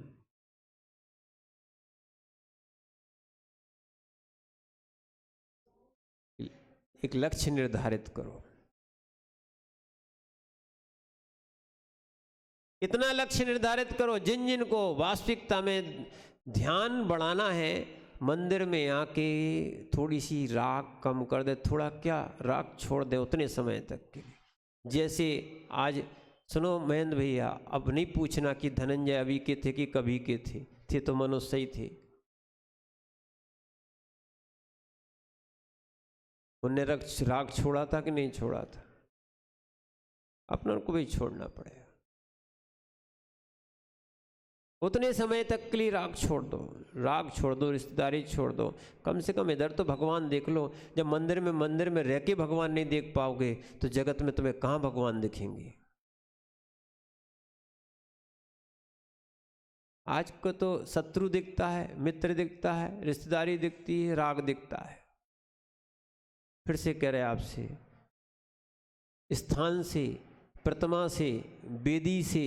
एक लक्ष्य निर्धारित करो, इतना लक्ष्य निर्धारित करो। जिन जिन को वास्तविकता में ध्यान बढ़ाना है, मंदिर में आके थोड़ी सी राग कम कर दे, थोड़ा क्या राग छोड़ दे उतने समय तक के लिए। जैसे आज सुनो महेंद्र भैया, अब नहीं पूछना कि धनंजय अभी के थे कि कभी के थे तो मनुष्य ही थे। उनने राग छोड़ा था कि नहीं छोड़ा था, अपना को भी छोड़ना पड़ेगा। उतने समय तक के लिए राग छोड़ दो, राग छोड़ दो, रिश्तेदारी छोड़ दो। कम से कम इधर तो भगवान देख लो। जब मंदिर में रह के भगवान नहीं देख पाओगे तो जगत में तुम्हें कहाँ भगवान दिखेंगे। आज को तो शत्रु दिखता है, मित्र दिखता है, रिश्तेदारी दिखती है, राग दिखता है। फिर से कह रहे आपसे, स्थान से, प्रतिमा से, वेदी से,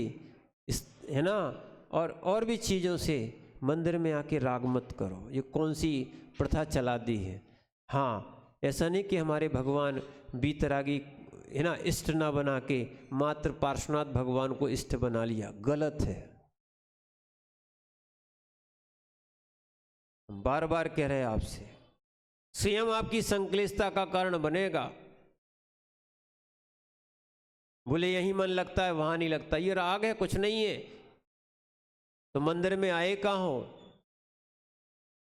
है ना, और भी चीज़ों से मंदिर में आके राग मत करो। ये कौन सी प्रथा चला दी है। हाँ, ऐसा नहीं कि हमारे भगवान बीतरागी है ना, इष्ट ना बना के मात्र पार्श्वनाथ भगवान को इष्ट बना लिया, गलत है। बार बार कह रहे हैं आपसे, स्वयं आपकी संक्लिष्टता का कारण बनेगा। बोले यहीं मन लगता है वहां नहीं लगता, ये राग है, कुछ नहीं है, तो मंदिर में आए कहाँ हो?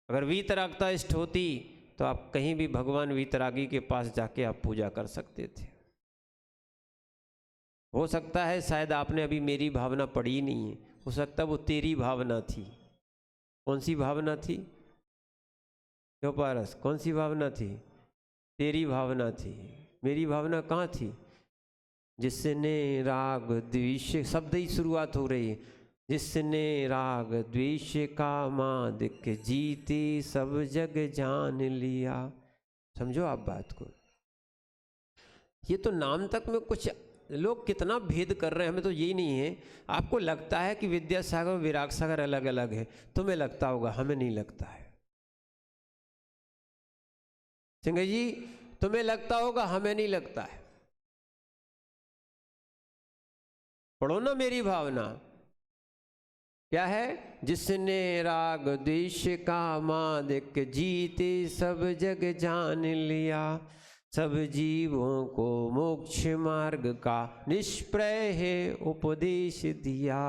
अगर वीतरागता इष्ट होती तो आप कहीं भी भगवान वीतरागी के पास जाके आप पूजा कर सकते थे। हो सकता है शायद आपने अभी मेरी भावना पढ़ी नहीं है, हो सकता है वो तेरी भावना थी। कौन सी भावना थी? क्यों पारस, कौन सी भावना थी? तेरी भावना थी। मेरी भावना कहाँ थी? जिसने राग द्वेष, शब्द ही शुरुआत हो रही है, जिसने राग द्वेष का मादिक जीते सब जग जान लिया। समझो आप बात को। ये तो नाम तक में कुछ लोग कितना भेद कर रहे हैं, हमें तो यही नहीं है। आपको लगता है कि विद्यासागर और विराग सागर अलग अलग है, तुम्हें लगता होगा, हमें नहीं लगता है। सिंह जी तुम्हें लगता होगा, हमें नहीं लगता है। पढ़ो ना मेरी भावना क्या है? जिसने राग द्वेष का मादिक जीते सब जग जान लिया, सब जीवों को मोक्ष मार्ग का निष्प्रय है उपदेश दिया।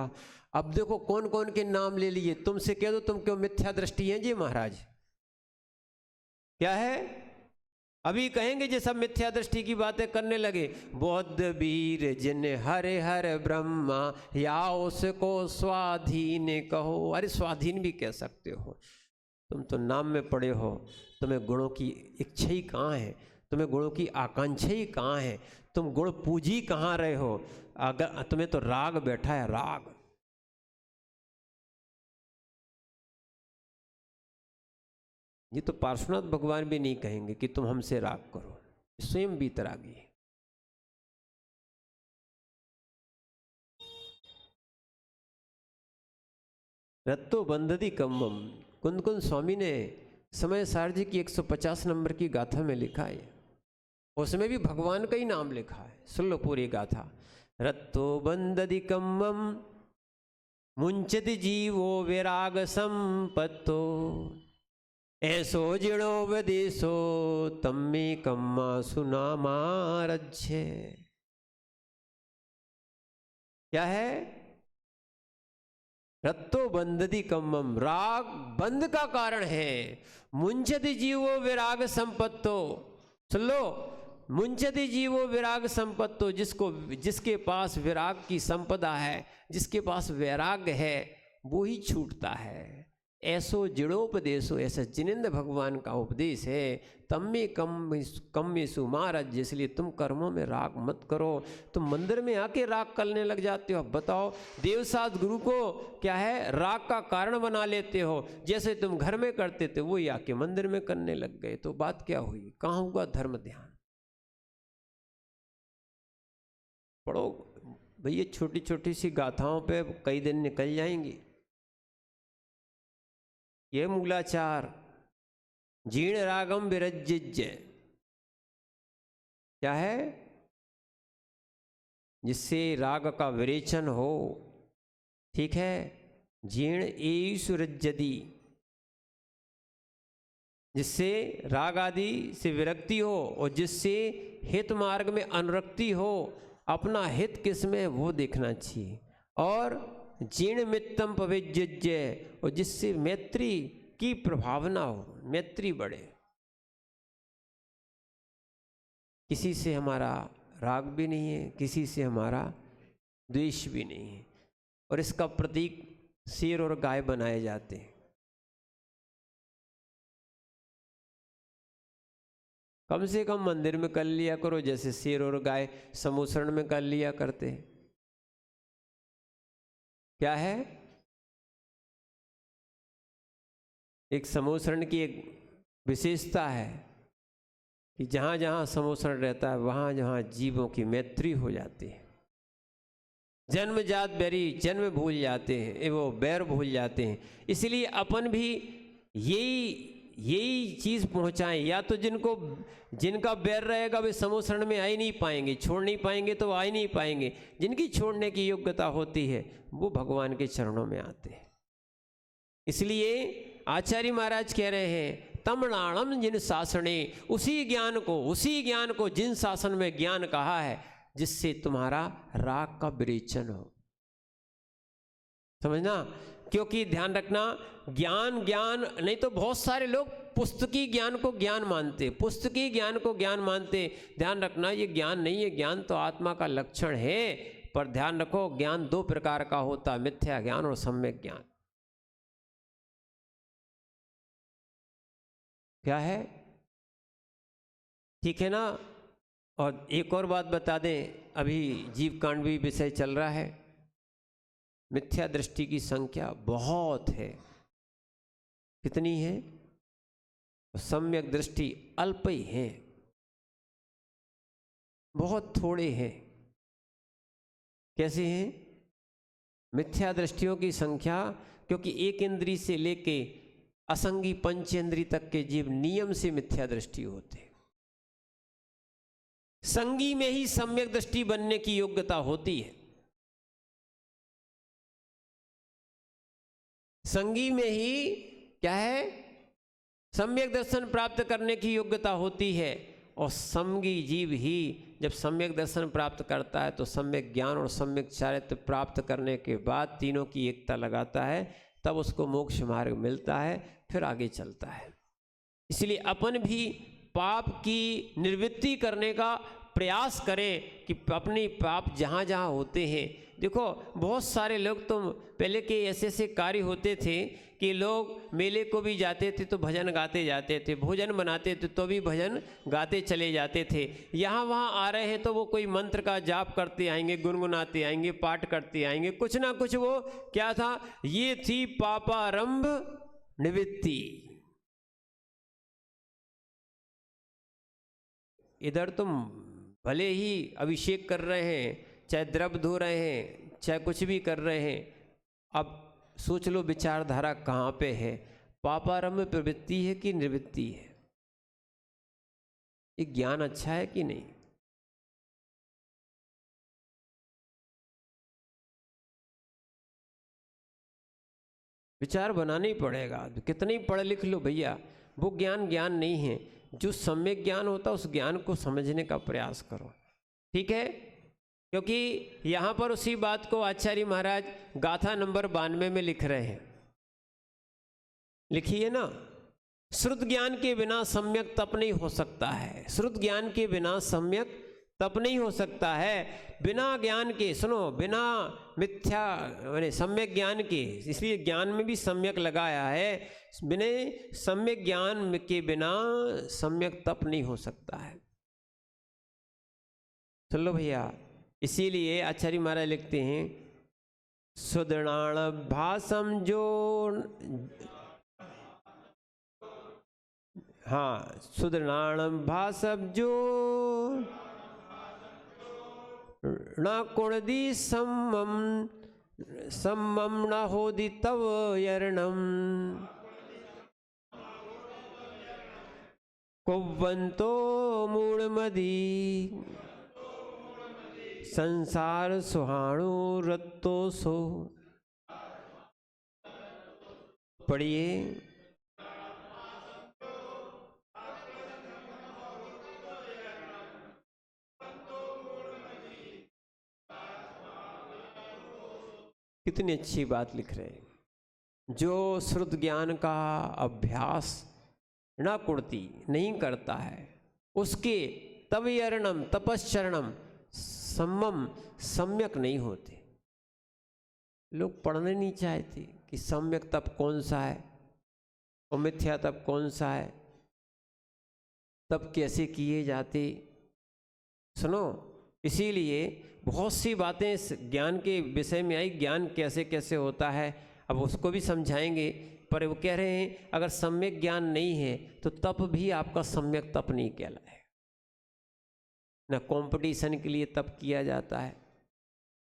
अब देखो कौन कौन के नाम ले लिए। तुमसे कह दो तुम क्यों मिथ्या दृष्टि है जी महाराज? क्या है? अभी कहेंगे जे सब मिथ्या दृष्टि की बातें करने लगे। बौद्ध वीर जिन हरे हर ब्रह्मा, या उसको स्वाधीन कहो। अरे स्वाधीन भी कह सकते हो, तुम तो नाम में पड़े हो। तुम्हें गुणों की इच्छा ही कहाँ है? तुम्हें गुणों की आकांक्षा ही कहाँ है? तुम गुण पूजी कहाँ रहे हो? अगर तुम्हें तो राग बैठा है, राग। ये तो पार्श्वनाथ भगवान भी नहीं कहेंगे कि तुम हमसे राग करो, स्वयं वीतरागी है। रत्तो बंधती कम्मम, कुंद कुंद स्वामी ने समय सार जी की 150 नंबर की गाथा में लिखा है, उसमें भी भगवान का ही नाम लिखा है। सुन लो पूरी गाथा। रत्तो बंधति कम्मम मुंचति जीवो विराग संपत्तो, ऐसो जिणोपदेशो तम्मे कम्मा सुनामारज्य। क्या है? रत्तो बंधति कम्मम, राग बंध का कारण है। मुंचति जीवो विराग संपत्तो, सुन लो, मुंचति जीवो विराग संपत्तो, जिसके पास विराग की संपदा है, जिसके पास वैराग्य है, वो ही छूटता है। ऐसो जिणोपदेशो, ऐसा जिनेंद्र भगवान का उपदेश है। तम्मे कम्मेसु महाराज, इसलिए तुम कर्मों में राग मत करो। तुम मंदिर में आके राग करने लग जाते हो। अब बताओ, देवसाद गुरु को क्या है, राग का कारण बना लेते हो। जैसे तुम घर में करते थे वही आके मंदिर में करने लग गए, तो बात क्या हुई? कहाँ हुआ धर्म ध्यान? पढ़ो भैया, छोटी छोटी सी गाथाओं पे कई दिन निकल जाएंगे। ये मूलाचार जीर्ण रागम विरज्य, क्या है? जिससे राग का विरेचन हो, ठीक है। जीर्ण एषु रज्जति, जिससे राग आदि से विरक्ति हो और जिससे हित मार्ग में अनुरक्ति हो। अपना हित किसमें, वो देखना चाहिए। और जीर्ण मित्तम पविज्य, और जिससे मैत्री की प्रभावना हो, मैत्री बढ़े। किसी से हमारा राग भी नहीं है, किसी से हमारा द्वेष भी नहीं है, और इसका प्रतीक शेर और गाय बनाए जाते हैं। कम से कम मंदिर में कर लिया करो, जैसे शेर और गाय समोसरण में कर लिया करते हैं। क्या है? एक समोसरण की एक विशेषता है कि जहाँ जहाँ समोसरण रहता है वहाँ जहाँ जीवों की मैत्री हो जाती है। जन्मजात बैरी जन्म भूल जाते हैं, वो बैर भूल जाते हैं। इसलिए अपन भी यही चीज़ पहुँचाएं। या तो जिनका बैर रहेगा वे समोसरण में आ ही नहीं पाएंगे, छोड़ नहीं पाएंगे, तो आ ही नहीं पाएंगे। जिनकी छोड़ने की योग्यता होती है वो भगवान के चरणों में आते हैं। इसलिए आचार्य महाराज कह रहे हैं, तमणाणम जिन शासने, उसी ज्ञान को जिन शासन में ज्ञान कहा है जिससे तुम्हारा राग का विरेचन हो। समझना, क्योंकि ध्यान रखना, ज्ञान नहीं तो बहुत सारे लोग पुस्तकी ज्ञान को ज्ञान मानते, पुस्तकी ज्ञान को ज्ञान मानते। ध्यान रखना, ये ज्ञान नहीं है, ज्ञान तो आत्मा का लक्षण है। पर ध्यान रखो, ज्ञान दो प्रकार का होता है, मिथ्या ज्ञान और सम्यक ज्ञान। क्या है, ठीक है ना। और एक और बात बता दें, अभी जीव कांड भी विषय चल रहा है। मिथ्या दृष्टि की संख्या बहुत है। कितनी है? सम्यक दृष्टि अल्प ही है, बहुत थोड़े हैं। कैसे हैं? मिथ्या दृष्टियों की संख्या, क्योंकि एक इंद्री से लेके असंगी पंचेंद्री तक के जीव नियम से मिथ्या दृष्टि होते। संगी में ही सम्यक दृष्टि बनने की योग्यता होती है। संगी में ही क्या है? सम्यक दर्शन प्राप्त करने की योग्यता होती है। और संगी जीव ही जब सम्यक दर्शन प्राप्त करता है तो सम्यक ज्ञान और सम्यक चारित्र प्राप्त करने के बाद तीनों की एकता लगाता है, तब उसको मोक्ष मार्ग मिलता है, फिर आगे चलता है। इसलिए अपन भी पाप की निवृत्ति करने का प्रयास करें कि अपनी पाप जहाँ जहाँ होते हैं। देखो, बहुत सारे लोग तो पहले के ऐसे कार्य होते थे कि लोग मेले को भी जाते थे तो भजन गाते जाते थे, भोजन बनाते थे तो भी भजन गाते चले जाते थे। यहाँ वहाँ आ रहे हैं तो वो कोई मंत्र का जाप करते आएंगे, गुनगुनाते आएंगे, पाठ करते आएंगे, कुछ ना कुछ। वो क्या था? ये थी पापारंभ निवृत्ति। इधर तुम भले ही अभिषेक कर रहे हैं, चाहे द्रव्य धो रहे हैं, चाहे कुछ भी कर रहे हैं, अब सोच लो विचारधारा कहाँ पे है? पापारंभ प्रवृत्ति है कि निवृत्ति है? ये ज्ञान अच्छा है कि नहीं? विचार बनाना ही पड़ेगा। कितने ही पढ़ लिख लो भैया, वो ज्ञान नहीं है। जो सम्यक ज्ञान होता है उस ज्ञान को समझने का प्रयास करो, ठीक है। क्योंकि यहाँ पर उसी बात को आचार्य महाराज गाथा नंबर 92 में लिख रहे हैं। लिखिए ना, श्रुत ज्ञान के बिना सम्यक तप नहीं हो सकता है। श्रुत ज्ञान के बिना सम्यक तप नहीं हो सकता है। बिना ज्ञान के, सुनो, बिना मिथ्या यानी सम्यक ज्ञान के, इसलिए ज्ञान में भी सम्यक लगाया है। बिना सम्यक ज्ञान के बिना सम्यक तप नहीं हो सकता है। सुन लो भैया, इसीलिए आचार्य महाराज लिखते हैं, सुदृणाण भासम जो, हाँ, सुदृणाण भासम जो न कुणदी सम्मम न होदि तव यर्णम कुव्वंतो मूढ़मदी संसार सुहाणु रत्तो सो। पढ़िए, कितनी अच्छी बात लिख रहे हैं। जो श्रुत ज्ञान का अभ्यास न कुर्ती नहीं करता है, उसके तवयर्णम तपश्चरणम सम्मम सम्यक नहीं होते। लोग पढ़ने नहीं चाहते कि सम्यक तप कौन सा है और मिथ्या तप कौन सा है, तप कैसे किए जाते। सुनो, इसीलिए बहुत सी बातें इस ज्ञान के विषय में आई, ज्ञान कैसे कैसे होता है, अब उसको भी समझाएंगे। पर वो कह रहे हैं अगर सम्यक ज्ञान नहीं है तो तप भी आपका सम्यक तप नहीं कहलाए। ना कंपटीशन के लिए तप किया जाता है।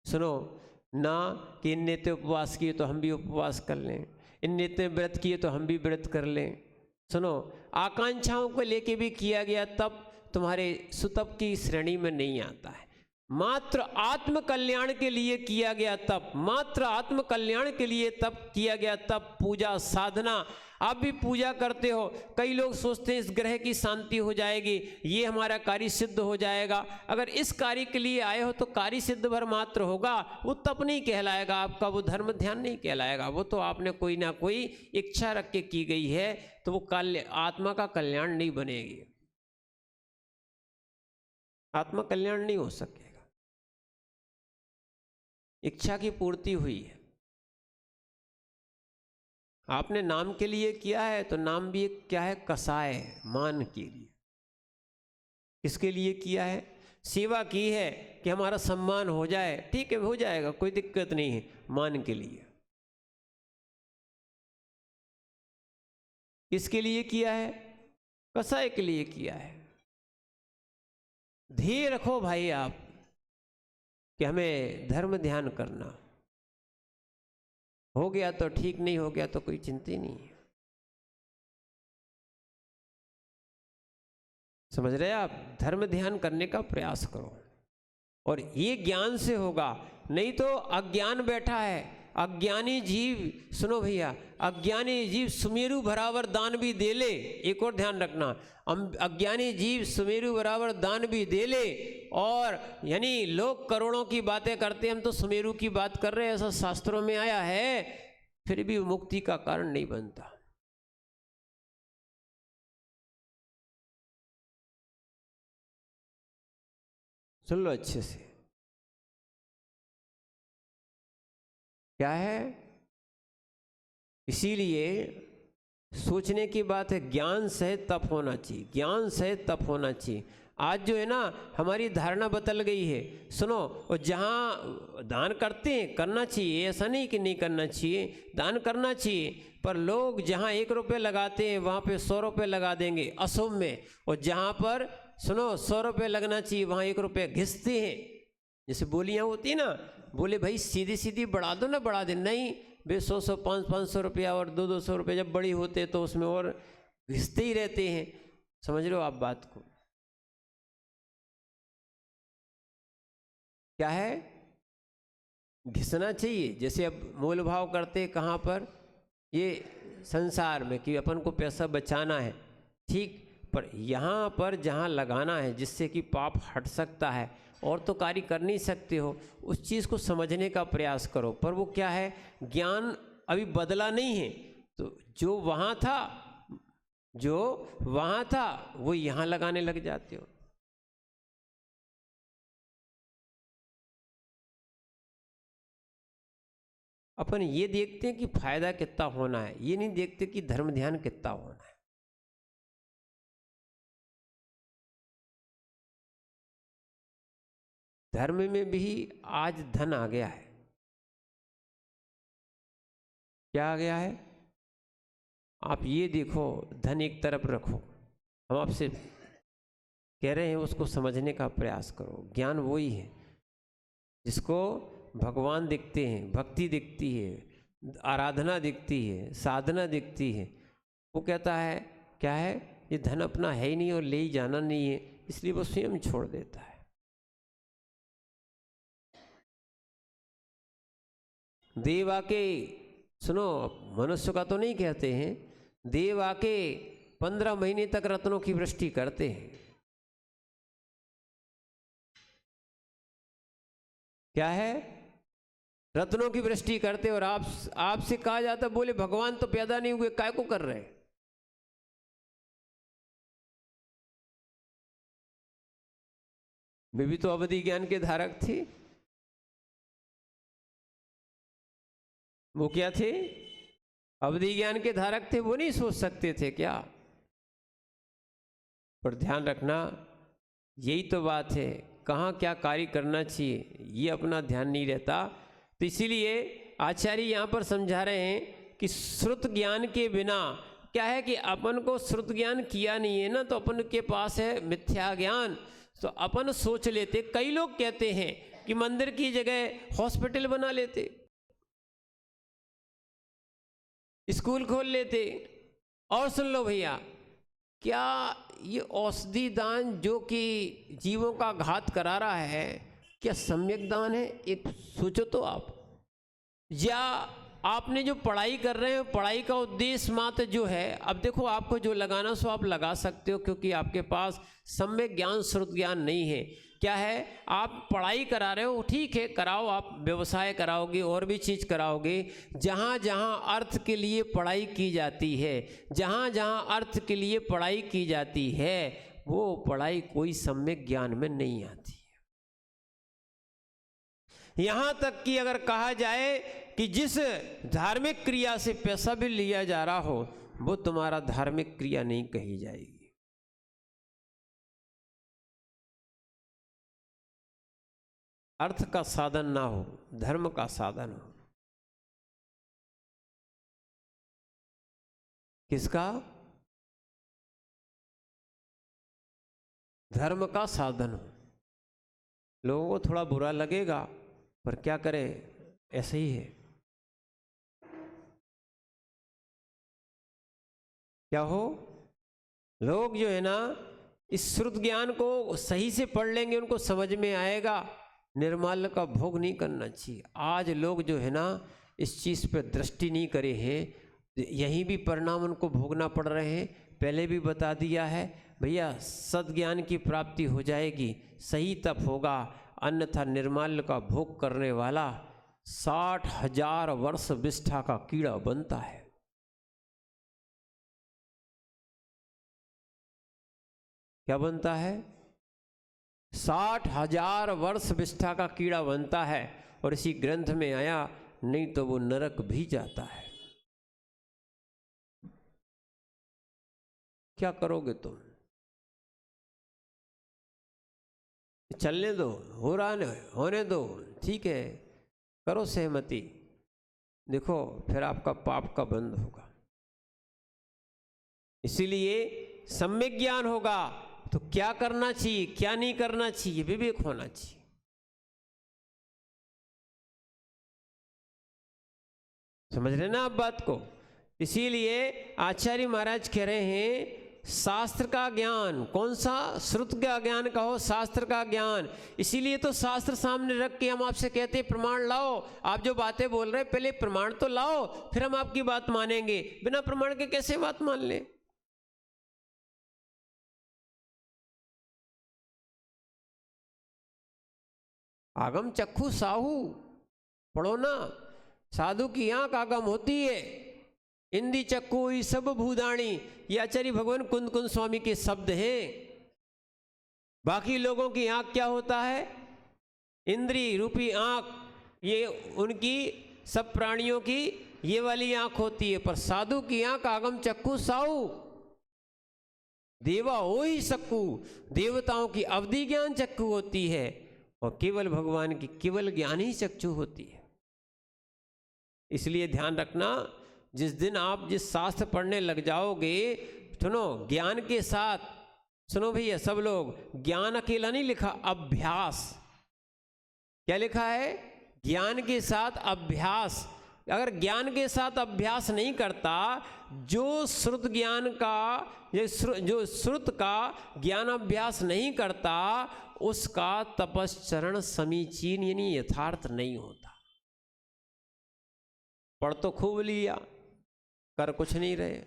सुनो ना, कि इन नेते उपवास किए तो हम भी उपवास कर लें, इन नेते व्रत किए तो हम भी व्रत कर लें। सुनो, आकांक्षाओं को लेके भी किया गया तप तुम्हारे सुतप की श्रेणी में नहीं आता है। मात्र आत्म कल्याण के लिए किया गया तप, मात्र आत्म कल्याण के लिए तप किया गया तप, पूजा साधना। आप भी पूजा करते हो, कई लोग सोचते हैं इस ग्रह की शांति हो जाएगी, ये हमारा कार्य सिद्ध हो जाएगा। अगर इस कार्य के लिए आए हो तो कार्य सिद्ध भर मात्र होगा, वो तप नहीं कहलाएगा आपका, वो धर्म ध्यान नहीं कहलाएगा। वो तो आपने कोई ना कोई इच्छा रख के की गई है, तो वो आत्मा का कल्याण नहीं बनेगी, आत्मा कल्याण नहीं हो सकेगा। इच्छा की पूर्ति हुई है, आपने नाम के लिए किया है तो नाम भी एक क्या है, कसाय है, मान के लिए। किसके लिए किया है? सेवा की है कि हमारा सम्मान हो जाए, ठीक है हो जाएगा, कोई दिक्कत नहीं है, मान के लिए। किसके लिए किया है? कसाय के लिए किया है। ध्येय रखो भाई आप कि हमें धर्म ध्यान करना, हो गया तो ठीक, नहीं हो गया तो कोई चिंता ही नहीं है। समझ रहे आप? धर्म ध्यान करने का प्रयास करो, और ये ज्ञान से होगा, नहीं तो अज्ञान बैठा है। अज्ञानी जीव, सुनो भैया, अज्ञानी जीव सुमेरु बराबर दान भी दे ले, एक और ध्यान रखना, अज्ञानी जीव सुमेरु बराबर दान भी दे ले, और यानी लोग करोड़ों की बातें करते हैं, हम तो सुमेरु की बात कर रहे हैं, ऐसा शास्त्रों में आया है, फिर भी मुक्ति का कारण नहीं बनता। सुन लो अच्छे से, क्या है? इसीलिए सोचने की बात है, ज्ञान सहित तप होना चाहिए, ज्ञान सहित तप होना चाहिए। आज जो है ना, हमारी धारणा बदल गई है। सुनो, और जहाँ दान करते हैं करना चाहिए, ऐसा नहीं कि नहीं करना चाहिए, दान करना चाहिए, पर लोग जहाँ 1 रुपये लगाते हैं वहाँ पे 100 रुपये लगा देंगे अशुभ में, और जहाँ पर सुनो 100 रुपये लगना चाहिए वहाँ 1 रुपये घिसते हैं। जैसे बोलियाँ होती है ना, बोले भाई सीधी सीधी बढ़ा दो ना, बढ़ा दे, नहीं बे 100 500 रुपया और 200 रुपये जब बड़ी होते तो उसमें और घिसते ही रहते हैं। समझ लो आप बात को, क्या है? घिसना चाहिए। जैसे अब मोल भाव करते कहाँ पर? ये संसार में, कि अपन को पैसा बचाना है, ठीक, पर यहाँ पर जहाँ लगाना है जिससे कि पाप हट सकता है, और तो कार्य कर नहीं सकते हो, उस चीज़ को समझने का प्रयास करो। पर वो क्या है, ज्ञान अभी बदला नहीं है, तो जो वहाँ था वो यहाँ लगाने लग जाते हो। अपन ये देखते हैं कि फायदा कितना होना है, ये नहीं देखते कि धर्म ध्यान कितना होना है। धर्म में भी आज धन आ गया है। क्या आ गया है? आप ये देखो, धन एक तरफ रखो, हम आपसे कह रहे हैं उसको समझने का प्रयास करो। ज्ञान वही है जिसको भगवान दिखते हैं, भक्ति दिखती है, आराधना दिखती है, साधना दिखती है। वो कहता है क्या है, ये धन अपना है ही नहीं और ले ही जाना नहीं है, इसलिए वो स्वयं छोड़ देता है। देव आके, सुनो, मनुष्य का तो नहीं कहते हैं, देव आके 15 महीने तक रत्नों की वृष्टि करते हैं। क्या है? रत्नों की वृष्टि करते, और आपसे कहा जाता, बोले भगवान तो पैदा नहीं हुए, काय को कर रहे? वे भी तो अवधि ज्ञान के धारक थे। वो क्या थे? अवधि ज्ञान के धारक थे। वो नहीं सोच सकते थे क्या? पर ध्यान रखना, यही तो बात है, कहाँ क्या कार्य करना चाहिए ये अपना ध्यान नहीं रहता। तो इसीलिए आचार्य यहाँ पर समझा रहे हैं कि श्रुत ज्ञान के बिना क्या है कि अपन को श्रुत ज्ञान किया नहीं है ना, तो अपन के पास है मिथ्या ज्ञान। तो अपन सोच लेते, कई लोग कहते हैं कि मंदिर की जगह हॉस्पिटल बना लेते, स्कूल खोल लेते। और सुन लो भैया, क्या ये औषधि दान जो कि जीवों का घात करा रहा है, क्या सम्यक दान है? एक सोचो तो आप। या आपने जो पढ़ाई कर रहे हो, पढ़ाई का उद्देश्य मात्र जो है, अब देखो आपको जो लगाना सो आप लगा सकते हो, क्योंकि आपके पास सम्यक ज्ञान श्रुत ज्ञान नहीं है। क्या है, आप पढ़ाई करा रहे हो, ठीक है कराओ, आप व्यवसाय कराओगे और भी चीज़ कराओगे। जहाँ जहाँ अर्थ के लिए पढ़ाई की जाती है, जहाँ जहाँ अर्थ के लिए पढ़ाई की जाती है, वो पढ़ाई कोई सम्यक ज्ञान में नहीं आती है। यहाँ तक कि अगर कहा जाए कि जिस धार्मिक क्रिया से पैसा भी लिया जा रहा हो, वो तुम्हारा धार्मिक क्रिया नहीं कही जाएगी। अर्थ का साधन ना हो, धर्म का साधन हो। किसका? धर्म का साधन हो। लोगों को थोड़ा बुरा लगेगा, पर क्या करें, ऐसे ही है। क्या हो, लोग जो है ना इस श्रुत ज्ञान को सही से पढ़ लेंगे, उनको समझ में आएगा निर्माल्य का भोग नहीं करना चाहिए। आज लोग जो है ना इस चीज़ पर दृष्टि नहीं करे हैं, यहीं भी परिणाम उनको भोगना पड़ रहे हैं। पहले भी बता दिया है भैया, सद्ज्ञान की प्राप्ति हो जाएगी, सही तप होगा, अन्यथा निर्माल्य का भोग करने वाला 60,000 वर्ष विष्ठा का कीड़ा बनता है। क्या बनता है? 60,000 वर्ष विष्ठा का कीड़ा बनता है। और इसी ग्रंथ में आया, नहीं तो वो नरक भी जाता है। क्या करोगे तुम? चलने दो, हो रहा है, होने दो, ठीक है, करो सहमति, देखो फिर आपका पाप का बंद होगा। इसीलिए सम्यक ज्ञान होगा तो क्या करना चाहिए, क्या नहीं करना चाहिए, विवेक होना चाहिए। समझ रहे ना आप बात को? इसीलिए आचार्य महाराज कह रहे हैं शास्त्र का ज्ञान, कौन सा? श्रुत का ज्ञान कहो, शास्त्र का ज्ञान। इसीलिए तो शास्त्र सामने रख के हम आपसे कहते हैं प्रमाण लाओ। आप जो बातें बोल रहे हैं पहले प्रमाण तो लाओ, फिर हम आपकी बात मानेंगे। बिना प्रमाण के कैसे बात मान ले? आगम चक्षु साहू पढ़ो ना, साधु की आंख आगम होती है। इंदी चक्कू ई सब भूदाणी, ये आचार्य भगवान कुंद कुंद स्वामी के शब्द हैं। बाकी लोगों की आंख क्या होता है? इंद्री रूपी आंख, ये उनकी सब प्राणियों की ये वाली आंख होती है। पर साधु की आंख आगम चक्कू साहू, देवा हो ही सक्कू, देवताओं की अवधि ज्ञान चक्षु होती है, और केवल भगवान की केवल ज्ञान ही चक्षु होती है। इसलिए ध्यान रखना, जिस दिन आप जिस शास्त्र पढ़ने लग जाओगे, सुनो ज्ञान के साथ, सुनो भैया सब लोग, ज्ञान अकेला नहीं लिखा, अभ्यास। क्या लिखा है? ज्ञान के साथ अभ्यास। अगर ज्ञान के साथ अभ्यास नहीं करता, जो श्रुत ज्ञान का, जो श्रुत का ज्ञान अभ्यास नहीं करता, उसका तपश्चरण समीचीन यानी यथार्थ नहीं होता। पढ़ तो खूब लिया, कर कुछ नहीं रहे।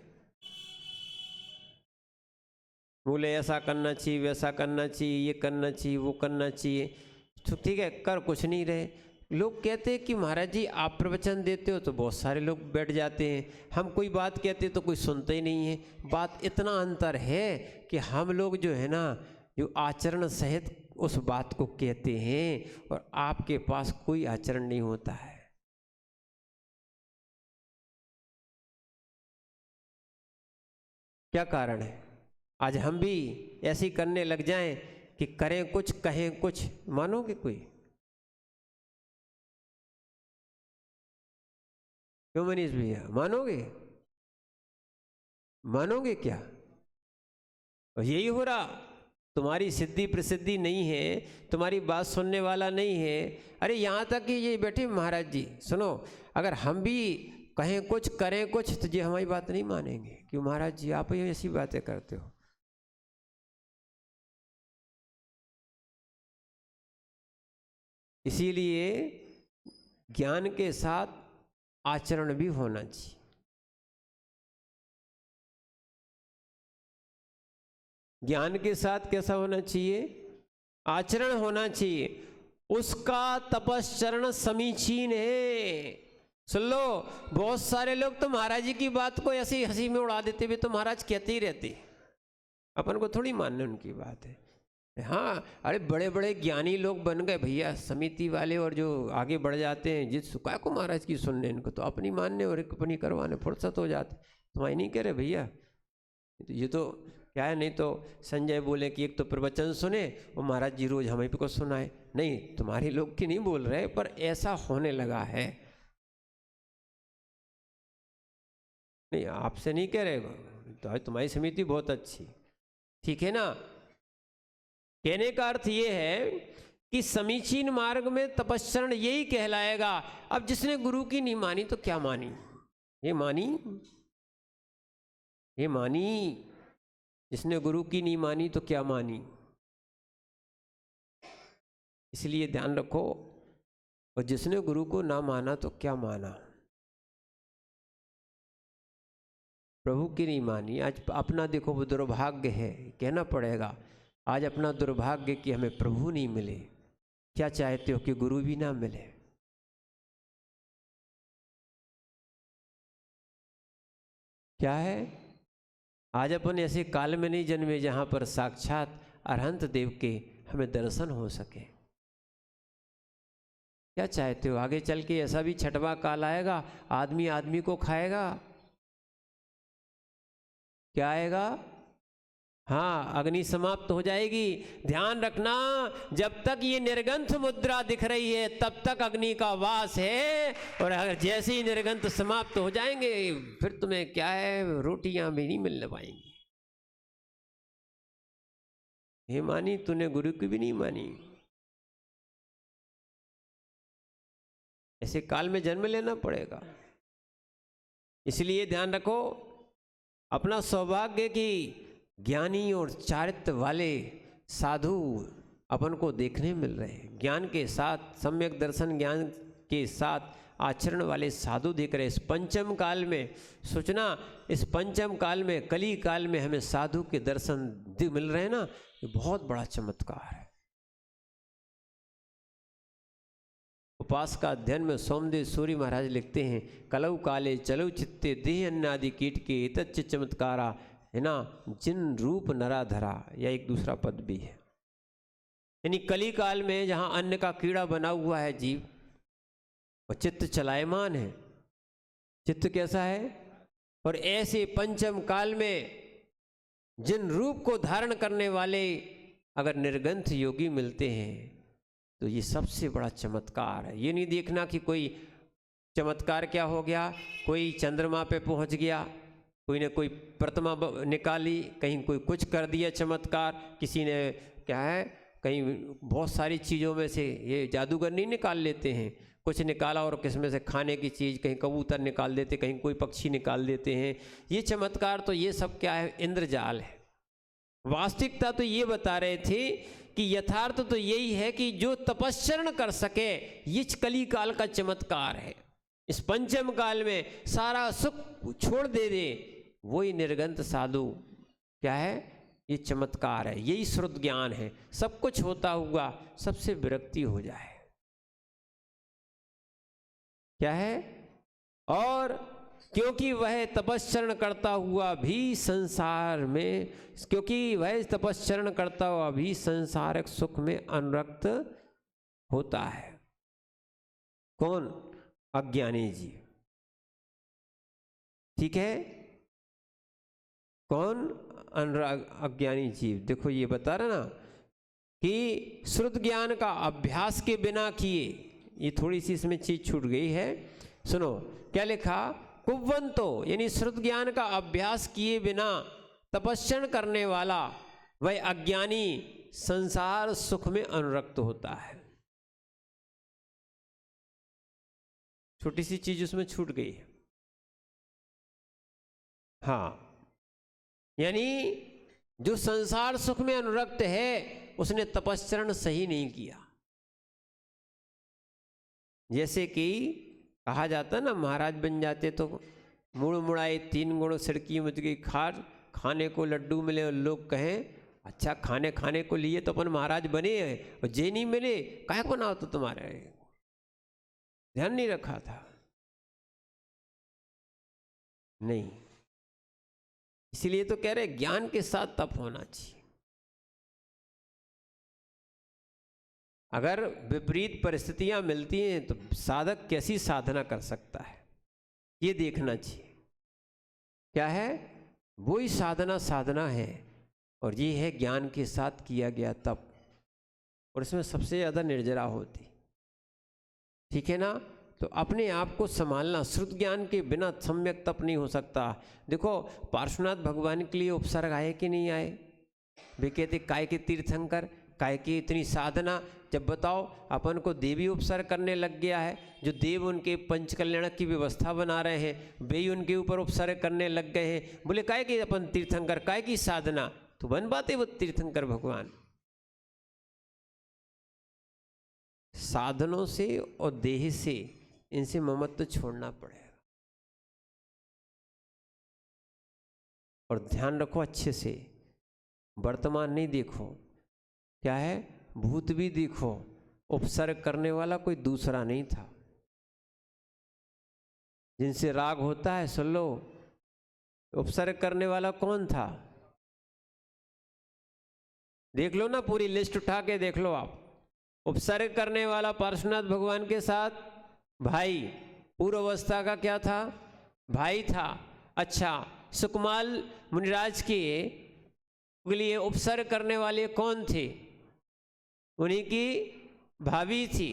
बोले ऐसा करना चाहिए, वैसा करना चाहिए, ये करना चाहिए, वो करना चाहिए, तो ठीक है, कर कुछ नहीं रहे। लोग कहते हैं कि महाराज जी आप प्रवचन देते हो तो बहुत सारे लोग बैठ जाते हैं, हम कोई बात कहते तो कोई सुनते ही नहीं है। बात इतना अंतर है कि हम लोग जो है ना, जो आचरण सहित उस बात को कहते हैं, और आपके पास कोई आचरण नहीं होता है। क्या कारण है? आज हम भी ऐसे ही करने लग जाएं कि करें कुछ कहें कुछ, मानोगे कोई? क्यों मनीष भैया, मानोगे? मानोगे क्या? और यही हो रहा, तुम्हारी सिद्धि प्रसिद्धि नहीं है, तुम्हारी बात सुनने वाला नहीं है। अरे यहाँ तक कि ये बैठे महाराज जी, सुनो, अगर हम भी कहें कुछ करें कुछ, तो ये हमारी बात नहीं मानेंगे। क्यों महाराज जी आप ही ऐसी बातें करते हो? इसीलिए ज्ञान के साथ आचरण भी होना चाहिए। ज्ञान के साथ कैसा होना चाहिए? आचरण होना चाहिए। उसका तपश्चरण समीचीन है। सुन लो, बहुत सारे लोग तो महाराज जी की बात को ऐसे हंसी में उड़ा देते हुए तो महाराज कहते ही रहते, अपन को थोड़ी मानने उनकी बात है। हाँ, अरे बड़े बड़े ज्ञानी लोग बन गए भैया, समिति वाले, और जो आगे बढ़ जाते हैं जिस सुखा को महाराज की सुनने, इनको तो अपनी मानने और अपनी करवाने फुर्सत हो जाती। तुम्हारी नहीं कह रहे भैया, ये तो क्या है, नहीं तो संजय बोले कि एक तो प्रवचन सुने और महाराज जी रोज हमें को सुनाए। नहीं, तुम्हारे लोग की नहीं बोल रहे, पर ऐसा होने लगा है। नहीं, आपसे नहीं कह रहे, तो तुम्हारी समिति बहुत अच्छी, ठीक है ना। कहने का अर्थ ये है कि समीचीन मार्ग में तपस्चरण यही कहलाएगा। अब जिसने गुरु की नहीं मानी तो क्या मानी? ये मानी, जिसने गुरु की नहीं मानी तो क्या मानी? इसलिए ध्यान रखो, और जिसने गुरु को ना माना तो क्या माना? प्रभु की नहीं मानी। आज अपना देखो, वो दुर्भाग्य है, कहना पड़ेगा आज अपना दुर्भाग्य कि हमें प्रभु नहीं मिले। क्या चाहते हो कि गुरु भी ना मिले? क्या है? आज अपन ऐसे काल में नहीं जन्मे जहां पर साक्षात अरहंत देव के हमें दर्शन हो सके। क्या चाहते हो? आगे चल के ऐसा भी छठवां काल आएगा, आदमी आदमी को खाएगा। क्या आएगा? हाँ, अग्नि समाप्त हो जाएगी। ध्यान रखना, जब तक ये निर्गंथ मुद्रा दिख रही है तब तक अग्नि का वास है, और अगर जैसे ही निर्गंथ समाप्त हो जाएंगे फिर तुम्हें क्या है, रोटियां भी नहीं मिलने पाएंगी। हे मानी, तूने गुरु की भी नहीं मानी। ऐसे काल में जन्म लेना पड़ेगा। इसलिए ध्यान रखो, अपना सौभाग्य की ज्ञानी और चारित्र वाले साधु अपन को देखने मिल रहे हैं। ज्ञान के साथ, सम्यक दर्शन ज्ञान के साथ आचरण वाले साधु दिख रहे। इस पंचम काल में सोचना, इस पंचम काल में, कली काल में हमें साधु के दर्शन मिल रहे हैं ना, ये बहुत बड़ा चमत्कार है। उपास का अध्ययन में सोमदेव सूर्य महाराज लिखते हैं, कलऊ काले चलऊ चित्ते देह अन्नादि कीट के एतच्च चमत्कारा, है ना, जिन रूप नरा धरा। यह एक दूसरा पद भी है। यानी कली काल में जहां अन्न का कीड़ा बना हुआ है जीव, और चित्त चलायमान है। चित्त कैसा है? और ऐसे पंचम काल में जिन रूप को धारण करने वाले अगर निर्गंथ योगी मिलते हैं तो ये सबसे बड़ा चमत्कार है। ये नहीं देखना कि कोई चमत्कार क्या हो गया, कोई चंद्रमा पे पहुंच गया, कोई ने कोई प्रतिमा निकाली, कहीं कोई कुछ कर दिया चमत्कार, किसी ने क्या है, कहीं बहुत सारी चीज़ों में से ये जादूगर नहीं निकाल लेते हैं, कुछ निकाला और किसमें से खाने की चीज़, कहीं कबूतर निकाल देते, कहीं कोई पक्षी निकाल देते हैं। ये चमत्कार तो ये सब क्या है, इंद्रजाल है। वास्तविकता तो ये बता रहे थे कि यथार्थ तो यही है कि जो तपस्चरण कर सके, ये कली काल का चमत्कार है। इस पंचम काल में सारा सुख छोड़ दे, वही निर्गंथ साधु क्या है, ये चमत्कार है, यही श्रुत ज्ञान है। सब कुछ होता हुआ सबसे विरक्ति हो जाए, क्या है, और क्योंकि वह तपस्चरण करता हुआ भी संसार में, क्योंकि वह तपस्चरण करता हुआ भी संसारिक सुख में अनुरक्त होता है। कौन? अज्ञानी जीव। ठीक है, कौन? अज्ञानी जीव। देखो ये बता रहा ना कि श्रुत ज्ञान का अभ्यास के बिना किए, ये थोड़ी सी इसमें चीज छूट गई है, सुनो क्या लिखा, कुव्वंतो यानी श्रुत ज्ञान का अभ्यास किए बिना तपस्चरण करने वाला वह अज्ञानी संसार सुख में अनुरक्त होता है। छोटी सी चीज उसमें छूट गई है। हाँ, यानी जो संसार सुख में अनुरक्त है उसने तपस्चरण सही नहीं किया। जैसे कि कहा जाता ना, महाराज बन जाते तो मुड़ मुड़ाए 3 गुण सिड़की मुझ गई खार, खाने को लड्डू मिले और लोग कहें अच्छा खाने को लिए तो अपन महाराज बने हैं, और जे नहीं मिले काहे को ना हो तो तुम्हारे, ध्यान नहीं रखा था। नहीं, इसलिए तो कह रहे ज्ञान के साथ तप होना चाहिए। अगर विपरीत परिस्थितियां मिलती हैं तो साधक कैसी साधना कर सकता है, ये देखना चाहिए। क्या है? वही साधना है, और ये है ज्ञान के साथ किया गया तप, और इसमें सबसे ज़्यादा निर्जरा होती। ठीक है ना? तो अपने आप को संभालना, श्रुत ज्ञान के बिना सम्यक तप नहीं हो सकता। देखो पार्श्वनाथ भगवान के लिए उपसर्ग आए कि नहीं आए? वे कहते काय के तीर्थंकर, काय की इतनी साधना। जब बताओ अपन को देवी उपसर्ग करने लग गया है, जो देव उनके पंचकल्याण की व्यवस्था बना रहे हैं वे ही उनके ऊपर उपसर्ग करने लग गए हैं। बोले काय की अपन तीर्थंकर, काय की साधना, तो बन पाते वो तीर्थंकर भगवान। साधनों से और देह से, इनसे ममत्व छोड़ना पड़ेगा। और ध्यान रखो अच्छे से, वर्तमान नहीं देखो, क्या है भूत भी देखो। उपसर्ग करने वाला कोई दूसरा नहीं था। जिनसे राग होता है सुन लो, उपसर्ग करने वाला कौन था? देख लो ना, पूरी लिस्ट उठा के देख लो आप। उपसर्ग करने वाला पार्श्वनाथ भगवान के साथ भाई, पूर्वावस्था का क्या था? भाई था। अच्छा, सुकमाल मुनिराज के लिए उपसर्ग करने वाले कौन थे? उन्हीं की भाभी थी।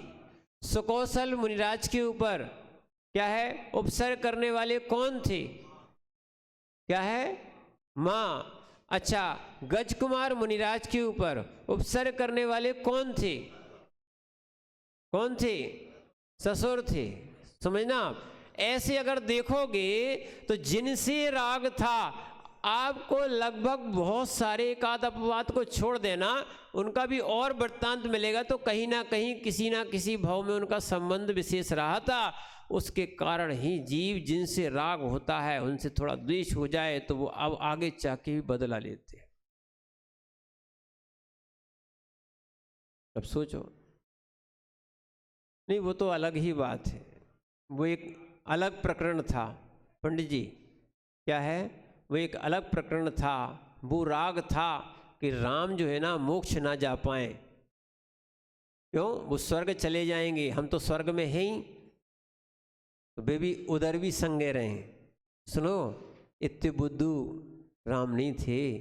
सुकौशल मुनिराज के ऊपर क्या है उपसर्ग करने वाले कौन थे? क्या है? माँ। अच्छा, गजकुमार मुनिराज के ऊपर उपसर्ग करने वाले कौन थे? कौन थे? ससुर थे। समझना, ऐसे अगर देखोगे तो जिनसे राग था, आपको लगभग बहुत सारे एकाध अपवाद को छोड़ देना, उनका भी और वृत्तांत मिलेगा, तो कहीं ना कहीं किसी ना किसी भाव में उनका संबंध विशेष रहा था। उसके कारण ही जीव जिनसे राग होता है, उनसे थोड़ा द्वेष हो जाए तो वो अब आगे चाके भी बदला लेते हैं। अब सोचो, नहीं वो तो अलग ही बात है, वो एक अलग प्रकरण था पंडित जी। क्या है? वो एक अलग प्रकरण था। वो राग था कि राम जो है ना मोक्ष ना जा पाए। क्यों? वो स्वर्ग चले जाएंगे, हम तो स्वर्ग में हैं ही, तो वे भी उधर भी संगे रहें। सुनो, इतने बुद्धू राम नहीं थे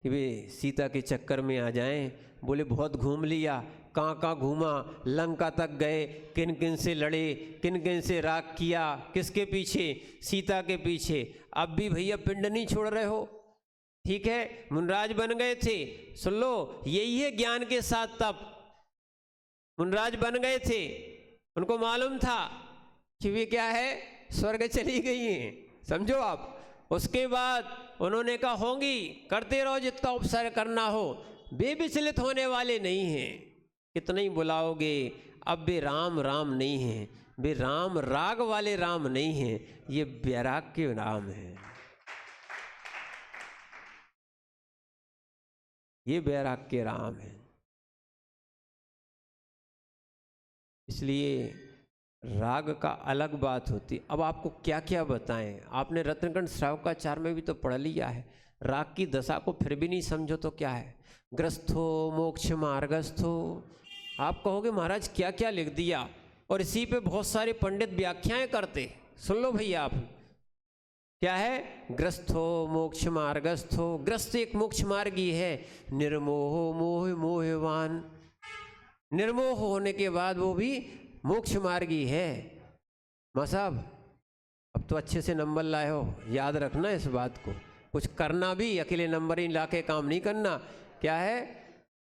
कि वे सीता के चक्कर में आ जाएं। बोले बहुत घूम लिया, कहाँ घूमा, लंका तक गए, किन किन से लड़े, किन किन से राग किया, किसके पीछे? सीता के पीछे। अब भी भैया पिंड नहीं छोड़ रहे हो। ठीक है, मुनराज बन गए थे। सुन लो, यही है ज्ञान के साथ तप। मुनराज बन गए थे, उनको मालूम था कि वे क्या है स्वर्ग चली गई हैं। समझो आप। उसके बाद उन्होंने कहा होंगी, करते रहो जितना उपसर्ग करना हो। वे विचलित होने वाले नहीं हैं। कितना ही बुलाओगे, अब वे राम राम नहीं हैं, वे राम राग वाले राम नहीं हैं, ये वैराग के नाम है। ये वैराग के राम है। इसलिए राग का अलग बात होती। अब आपको क्या क्या बताएं? आपने रत्नकंठ श्रावकाचार में भी तो पढ़ लिया है। राग की दशा को फिर भी नहीं समझो तो क्या है? ग्रस्थो मोक्ष मार्गस्थो। आप कहोगे महाराज क्या क्या लिख दिया, और इसी पे बहुत सारे पंडित व्याख्याएं करते। सुन लो भैया आप, क्या है? ग्रस्थो मोक्ष मार्गस्थो। ग्रस्त एक मोक्ष मार्गी है, निर्मोह मोह मोहवान। निर्मोह होने के बाद वो भी मोक्ष मार्गी है। माँ साहब, अब तो अच्छे से नंबर लाए हो, याद रखना इस बात को। कुछ करना भी अकेले नंबर ही ला के काम नहीं करना। क्या है?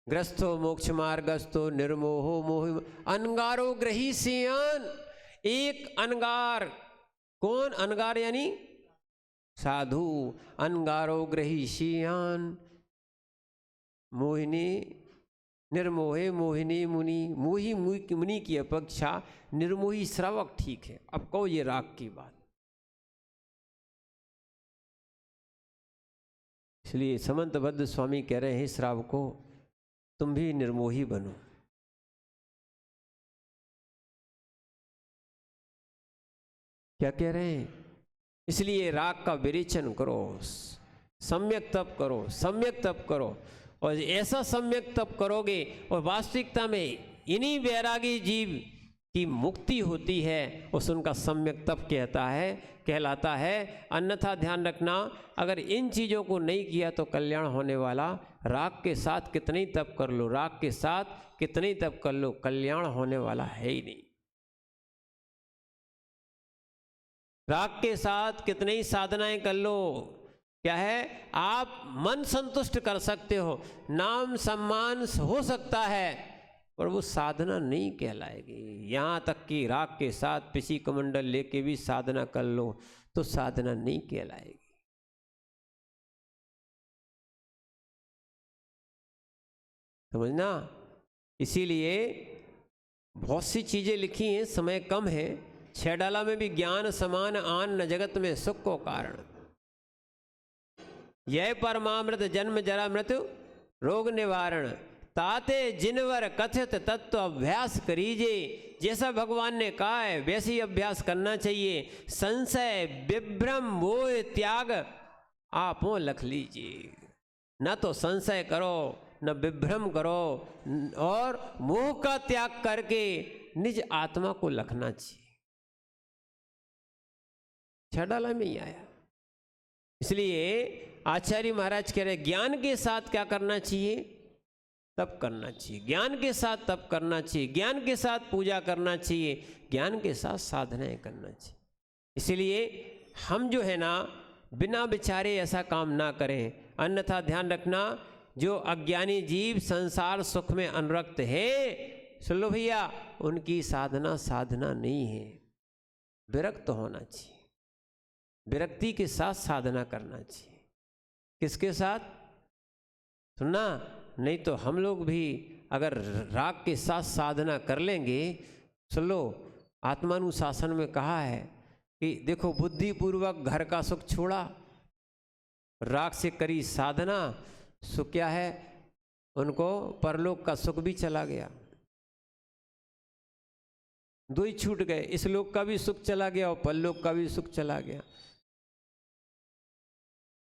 ग्रस्थो मोक्ष मार्गस्थो निर्मोहो मोह अनगारो ग्रही सियान। एक अनगार, कौन अनगार? यानी साधु। अनगारो ग्रही सियान। मोहिनी निर्मोहे मोहिनी मुनि, मोही मुनि की अपेक्षा निर्मोही श्रावक ठीक है। अब कहो ये राग की बात। इसलिए समंतबद्ध स्वामी कह रहे हैं श्रावको तुम भी निर्मोही बनो। क्या कह रहे हैं? इसलिए राग का विरेचन करो, सम्यक तप करो, सम्यक तप करो। और ऐसा सम्यक तप करोगे और वास्तविकता में इन्हीं वैरागी जीव की मुक्ति होती है, उस उनका सम्यक तप कहलाता है। अन्यथा ध्यान रखना, अगर इन चीज़ों को नहीं किया तो कल्याण होने वाला, राग के साथ कितने ही तप कर लो, राग के साथ कितने ही तप कर लो, कल्याण होने वाला है ही नहीं। राग के साथ कितने ही साधनाएं कर लो, क्या है, आप मन संतुष्ट कर सकते हो, नाम सम्मान हो सकता है, पर वो साधना नहीं कहलाएगी। यहाँ तक कि राग के साथ पिसी कमंडल लेके भी साधना कर लो तो साधना नहीं कहलाएगी। समझना। इसीलिए बहुत सी चीजें लिखी हैं, समय कम है। 6 डाला में भी ज्ञान समान आन न जगत में सुख को कारण, यह परमामृत जन्म जरा मृत्यु रोग निवारण, ताते जिनवर कथित तत्व अभ्यास करीजे। जैसा भगवान ने कहा है वैसे ही अभ्यास करना चाहिए। संशय विभ्रम मोह त्याग आपो लख लीजिए। न तो संशय करो, न विभ्रम करो, और मोह का त्याग करके निज आत्मा को लखना चाहिए। 6 डाला में ही आया। इसलिए आचार्य महाराज कह रहे ज्ञान के साथ क्या करना चाहिए, तप करना चाहिए। ज्ञान के साथ तप करना चाहिए, ज्ञान के साथ पूजा करना चाहिए, ज्ञान के साथ साधनाएं करना चाहिए। इसलिए हम जो है ना बिना विचारे ऐसा काम ना करें। अन्यथा ध्यान रखना, जो अज्ञानी जीव संसार सुख में अनुरक्त है, सुन लो भैया, उनकी साधना नहीं है। विरक्त होना चाहिए, विरक्ति के साथ साधना करना चाहिए। किसके साथ? सुनना, नहीं तो हम लोग भी अगर राग के साथ साधना कर लेंगे, सुन लो, आत्मानुशासन में कहा है कि देखो बुद्धिपूर्वक घर का सुख छोड़ा, राग से करी साधना, सुख क्या है, उनको परलोक का सुख भी चला गया। 2 ही छूट गए, इस लोक का भी सुख चला गया और परलोक का भी सुख चला गया।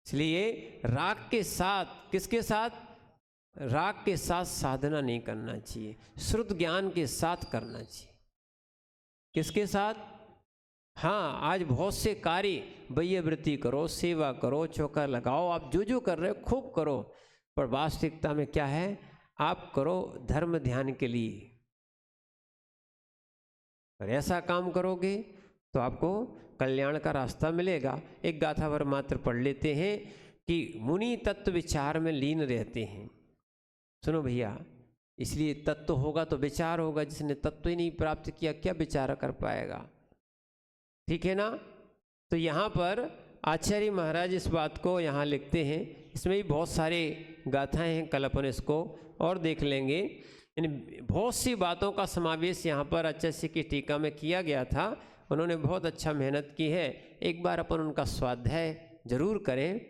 इसलिए राग के साथ, किसके साथ? राग के साथ साधना नहीं करना चाहिए, श्रुत ज्ञान के साथ करना चाहिए। किसके साथ? हाँ, आज बहुत से कार्य, वैयवृत्ति करो, सेवा करो, चौका लगाओ, आप जो जो कर रहे हो खूब करो, पर वास्तविकता में क्या है, आप करो धर्म ध्यान के लिए। और ऐसा काम करोगे तो आपको कल्याण का रास्ता मिलेगा। एक गाथा भर मात्र पढ़ लेते हैं कि मुनि तत्व विचार में लीन रहते हैं। सुनो भैया, इसलिए तत्व होगा तो विचार होगा। जिसने तत्व ही नहीं प्राप्त किया क्या विचार कर पाएगा? ठीक है ना। तो यहाँ पर आचार्य महाराज इस बात को यहाँ लिखते हैं। इसमें भी बहुत सारे गाथाएं हैं, कल अपन इसको और देख लेंगे। इन बहुत सी बातों का समावेश यहाँ पर आचार्य की टीका में किया गया था। उन्होंने बहुत अच्छा मेहनत की है। एक बार अपन उनका स्वाध्याय जरूर करें,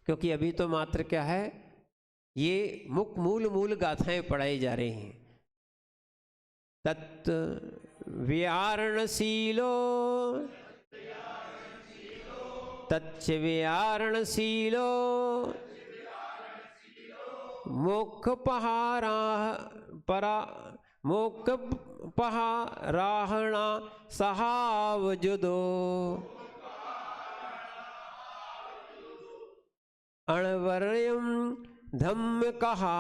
क्योंकि अभी तो मात्र क्या है, ये मूल गाथाएं पढ़ाई जा रही हैं। तत्व विहारणशीलो तच्च विहारणशीलो मोक्ष पहाराहणा सहावजुदो अणवर्यम धम्म कहा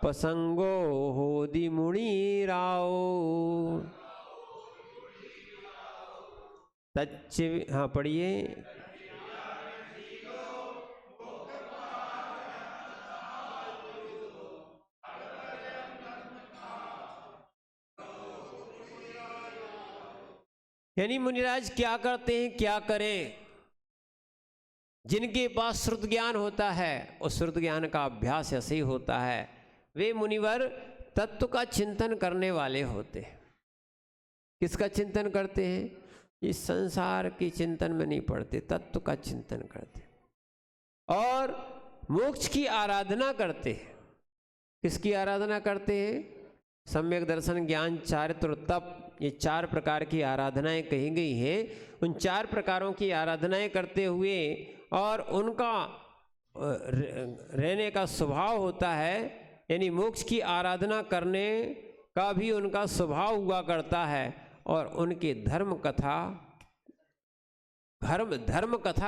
पसंगो होदि मुनि राव तच्च। हाँ पढ़िए। यानी मुनिराज क्या करते हैं, क्या करें? जिनके पास श्रुत ज्ञान होता है उस श्रुत ज्ञान का अभ्यास ऐसे ही होता है, वे मुनिवर तत्व का चिंतन करने वाले होते हैं। किसका चिंतन करते हैं? इस संसार की चिंतन में नहीं पड़ते, तत्व का चिंतन करते और मोक्ष की आराधना करते हैं। किसकी आराधना करते हैं? सम्यक दर्शन, ज्ञान, चारित्र और तप, ये 4 प्रकार की आराधनाएं कही गई हैं। उन 4 प्रकारों की आराधनाएं करते हुए और उनका रहने का स्वभाव होता है, यानी मोक्ष की आराधना करने का भी उनका स्वभाव हुआ करता है और उनके धर्म कथा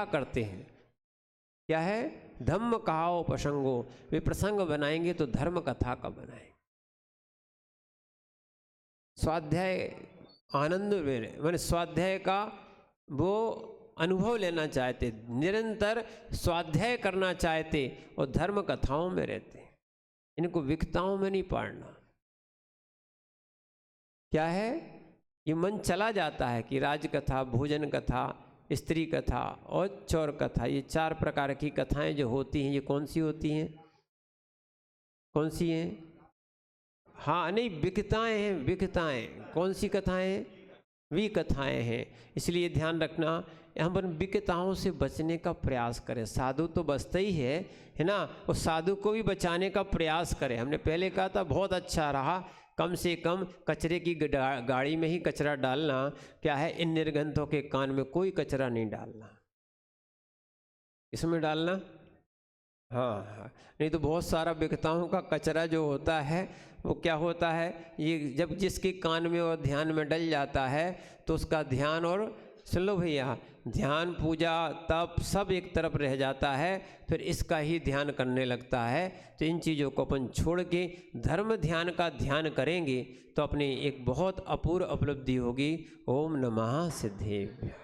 करते हैं। क्या है? धम्म कहाओ प्रसंगो, वे प्रसंग बनाएंगे तो धर्म कथा का बनाएंगे। स्वाध्याय आनंद मैंने स्वाध्याय का वो अनुभव लेना चाहते, निरंतर स्वाध्याय करना चाहते और धर्म कथाओं में रहते। इनको विकताओं में नहीं पढ़ना। क्या है? ये मन चला जाता है कि राजकथा, भोजन कथा, स्त्री कथा और चौर कथा, ये 4 प्रकार की कथाएं जो होती हैं, ये कौन सी होती हैं? कौन सी हैं? हाँ नहीं, विकताएं हैं, विकताएं। कौन सी कथाएं? विकथाएं हैं। इसलिए ध्यान रखना, हम विकताओं से बचने का प्रयास करें। साधु तो बचता ही है ना, उस साधु को भी बचाने का प्रयास करें। हमने पहले कहा था बहुत अच्छा रहा, कम से कम कचरे की गाड़ी में ही कचरा डालना। क्या है? इन निर्गंथों के कान में कोई कचरा नहीं डालना। इसमें डालना? हाँ, नहीं तो बहुत सारा विकताओं का कचरा जो होता है वो क्या होता है, ये जब जिसके कान में और ध्यान में डल जाता है तो उसका ध्यान, और सुन लो भैया, ध्यान, पूजा, तप सब एक तरफ रह जाता है, फिर इसका ही ध्यान करने लगता है। तो इन चीज़ों को अपन छोड़ के धर्म ध्यान का ध्यान करेंगे तो अपनी एक बहुत अपूर्व उपलब्धि होगी। ओम नमः सिद्धेभ्यः।